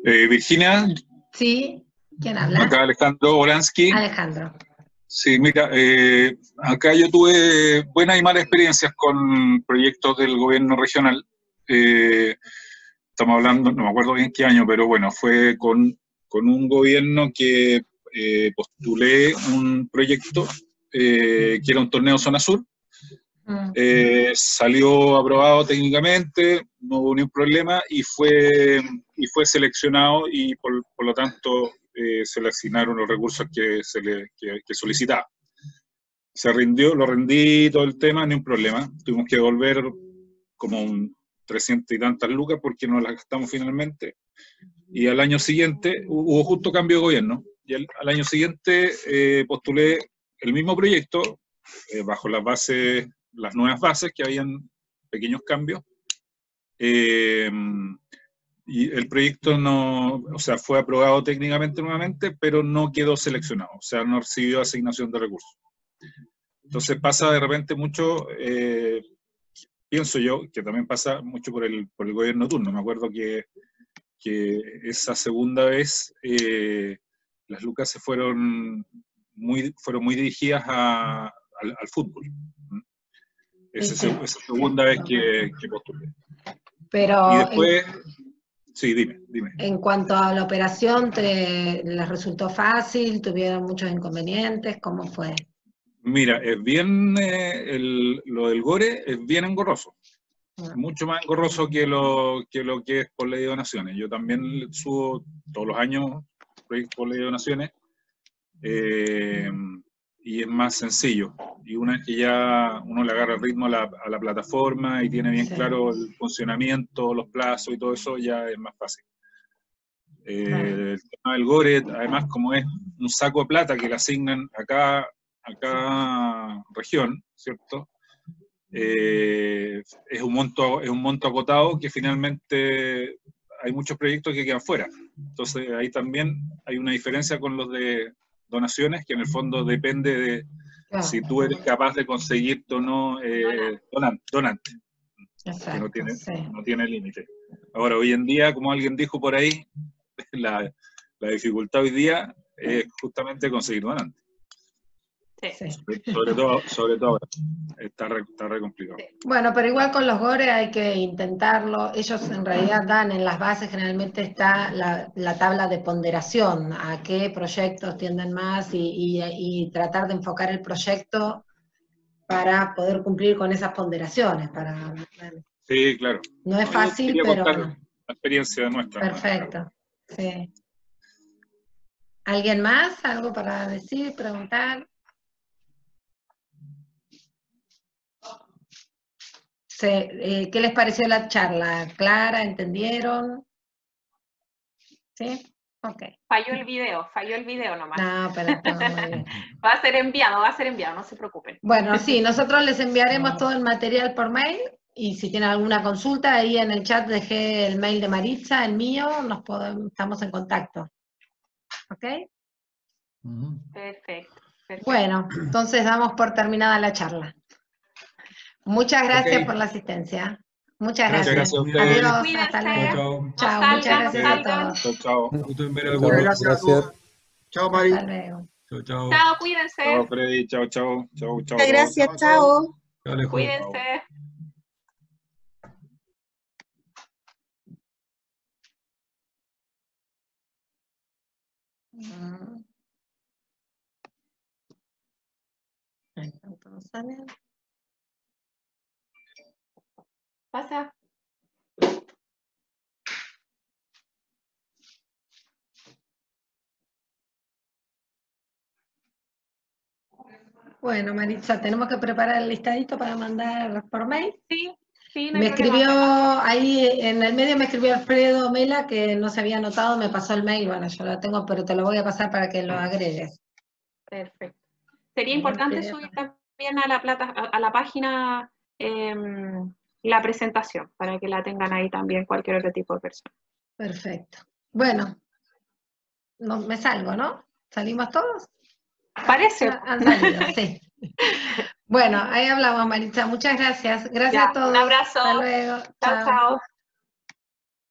Virginia. Sí, ¿quién habla? Acá Alejandro Oransky. Alejandro. Sí, mira, acá yo tuve buenas y malas experiencias con proyectos del gobierno regional. Estamos hablando, no me acuerdo bien qué año, pero bueno, fue con un gobierno que postulé un proyecto que era un torneo zona sur. Salió aprobado técnicamente, no hubo ningún problema y fue seleccionado y por lo tanto se le asignaron los recursos que solicitaba. Se rindió, lo rendí todo el tema, ni un problema. Tuvimos que devolver como 300 y tantas lucas porque no las gastamos finalmente. Y al año siguiente hubo justo cambio de gobierno. Y al año siguiente postulé el mismo proyecto bajo las nuevas bases, que habían pequeños cambios. Y el proyecto fue aprobado técnicamente nuevamente, pero no quedó seleccionado, o sea, no recibió asignación de recursos. Entonces pasa de repente mucho, pienso yo, que también pasa mucho por el gobierno turno. Me acuerdo que esa segunda vez las lucas fueron muy dirigidas al fútbol. Esa segunda vez que postulé. Pero y después, sí, dime. En cuanto a la operación, ¿les resultó fácil? ¿Tuvieron muchos inconvenientes? ¿Cómo fue? Mira, es bien, lo del GORE es bien engorroso. Mucho más engorroso que lo que es por ley de donaciones. Yo también subo todos los años proyectos por ley de donaciones y es más sencillo. Y una vez que ya uno le agarra el ritmo a la plataforma y tiene bien claro el funcionamiento, los plazos y todo eso, ya es más fácil. El tema del GORE, además, como es un saco de plata que le asignan a cada región, ¿cierto? Es un monto acotado que finalmente hay muchos proyectos que quedan fuera. Entonces ahí también hay una diferencia con los de donaciones, que en el fondo depende de si tú eres capaz de conseguirte o no donante. Exacto, que no tiene límite. Ahora, hoy en día, como alguien dijo por ahí, la dificultad hoy día es justamente conseguir donantes. Sí. Sobre todo está re complicado. Bueno, pero igual con los GORE hay que intentarlo. Ellos en realidad dan en las bases, generalmente está la tabla de ponderación, a qué proyectos tienden más y tratar de enfocar el proyecto para poder cumplir con esas ponderaciones. Sí, claro. No es fácil, pero bueno. La experiencia nuestra. Perfecto, sí. ¿Alguien más? ¿Algo para decir, preguntar? ¿Qué les pareció la charla? ¿Clara? ¿Entendieron? ¿Sí? Ok. Falló el video nomás. No, pero todo muy bien. Va a ser enviado, no se preocupen. Bueno, sí, nosotros les enviaremos todo el material por mail y si tienen alguna consulta, ahí en el chat dejé el mail de Maritza, el mío, estamos en contacto. ¿Ok? Perfecto. Bueno, entonces damos por terminada la charla. Muchas gracias por la asistencia. Muchas gracias. Adiós. Cuídense. Hasta luego. Chao, muchas gracias a todos. Chao. Gracias. Chao, Mari. Hasta luego. Chao, cuídense. Chao, Freddy. Chao. Muchas gracias, chao. Cuídense. Ahí está, todo sale. Pasa. Bueno, Maritza, tenemos que preparar el listadito para mandar por mail. Sí, sí, no hay Me problema. escribió, ahí en el medio me escribió Alfredo Mela, que no se había anotado, me pasó el mail, bueno, yo lo tengo, pero te lo voy a pasar para que lo agregues. Perfecto. Sería importante subir también a la página la presentación, para que la tengan ahí también cualquier otro tipo de persona. Perfecto. Bueno, no, me salgo, ¿no? ¿Salimos todos? Parece. Han salido, sí. Bueno, ahí hablamos, Maritza. Muchas gracias. Gracias Ya, a todos. un abrazo. Hasta luego. Chao, chao.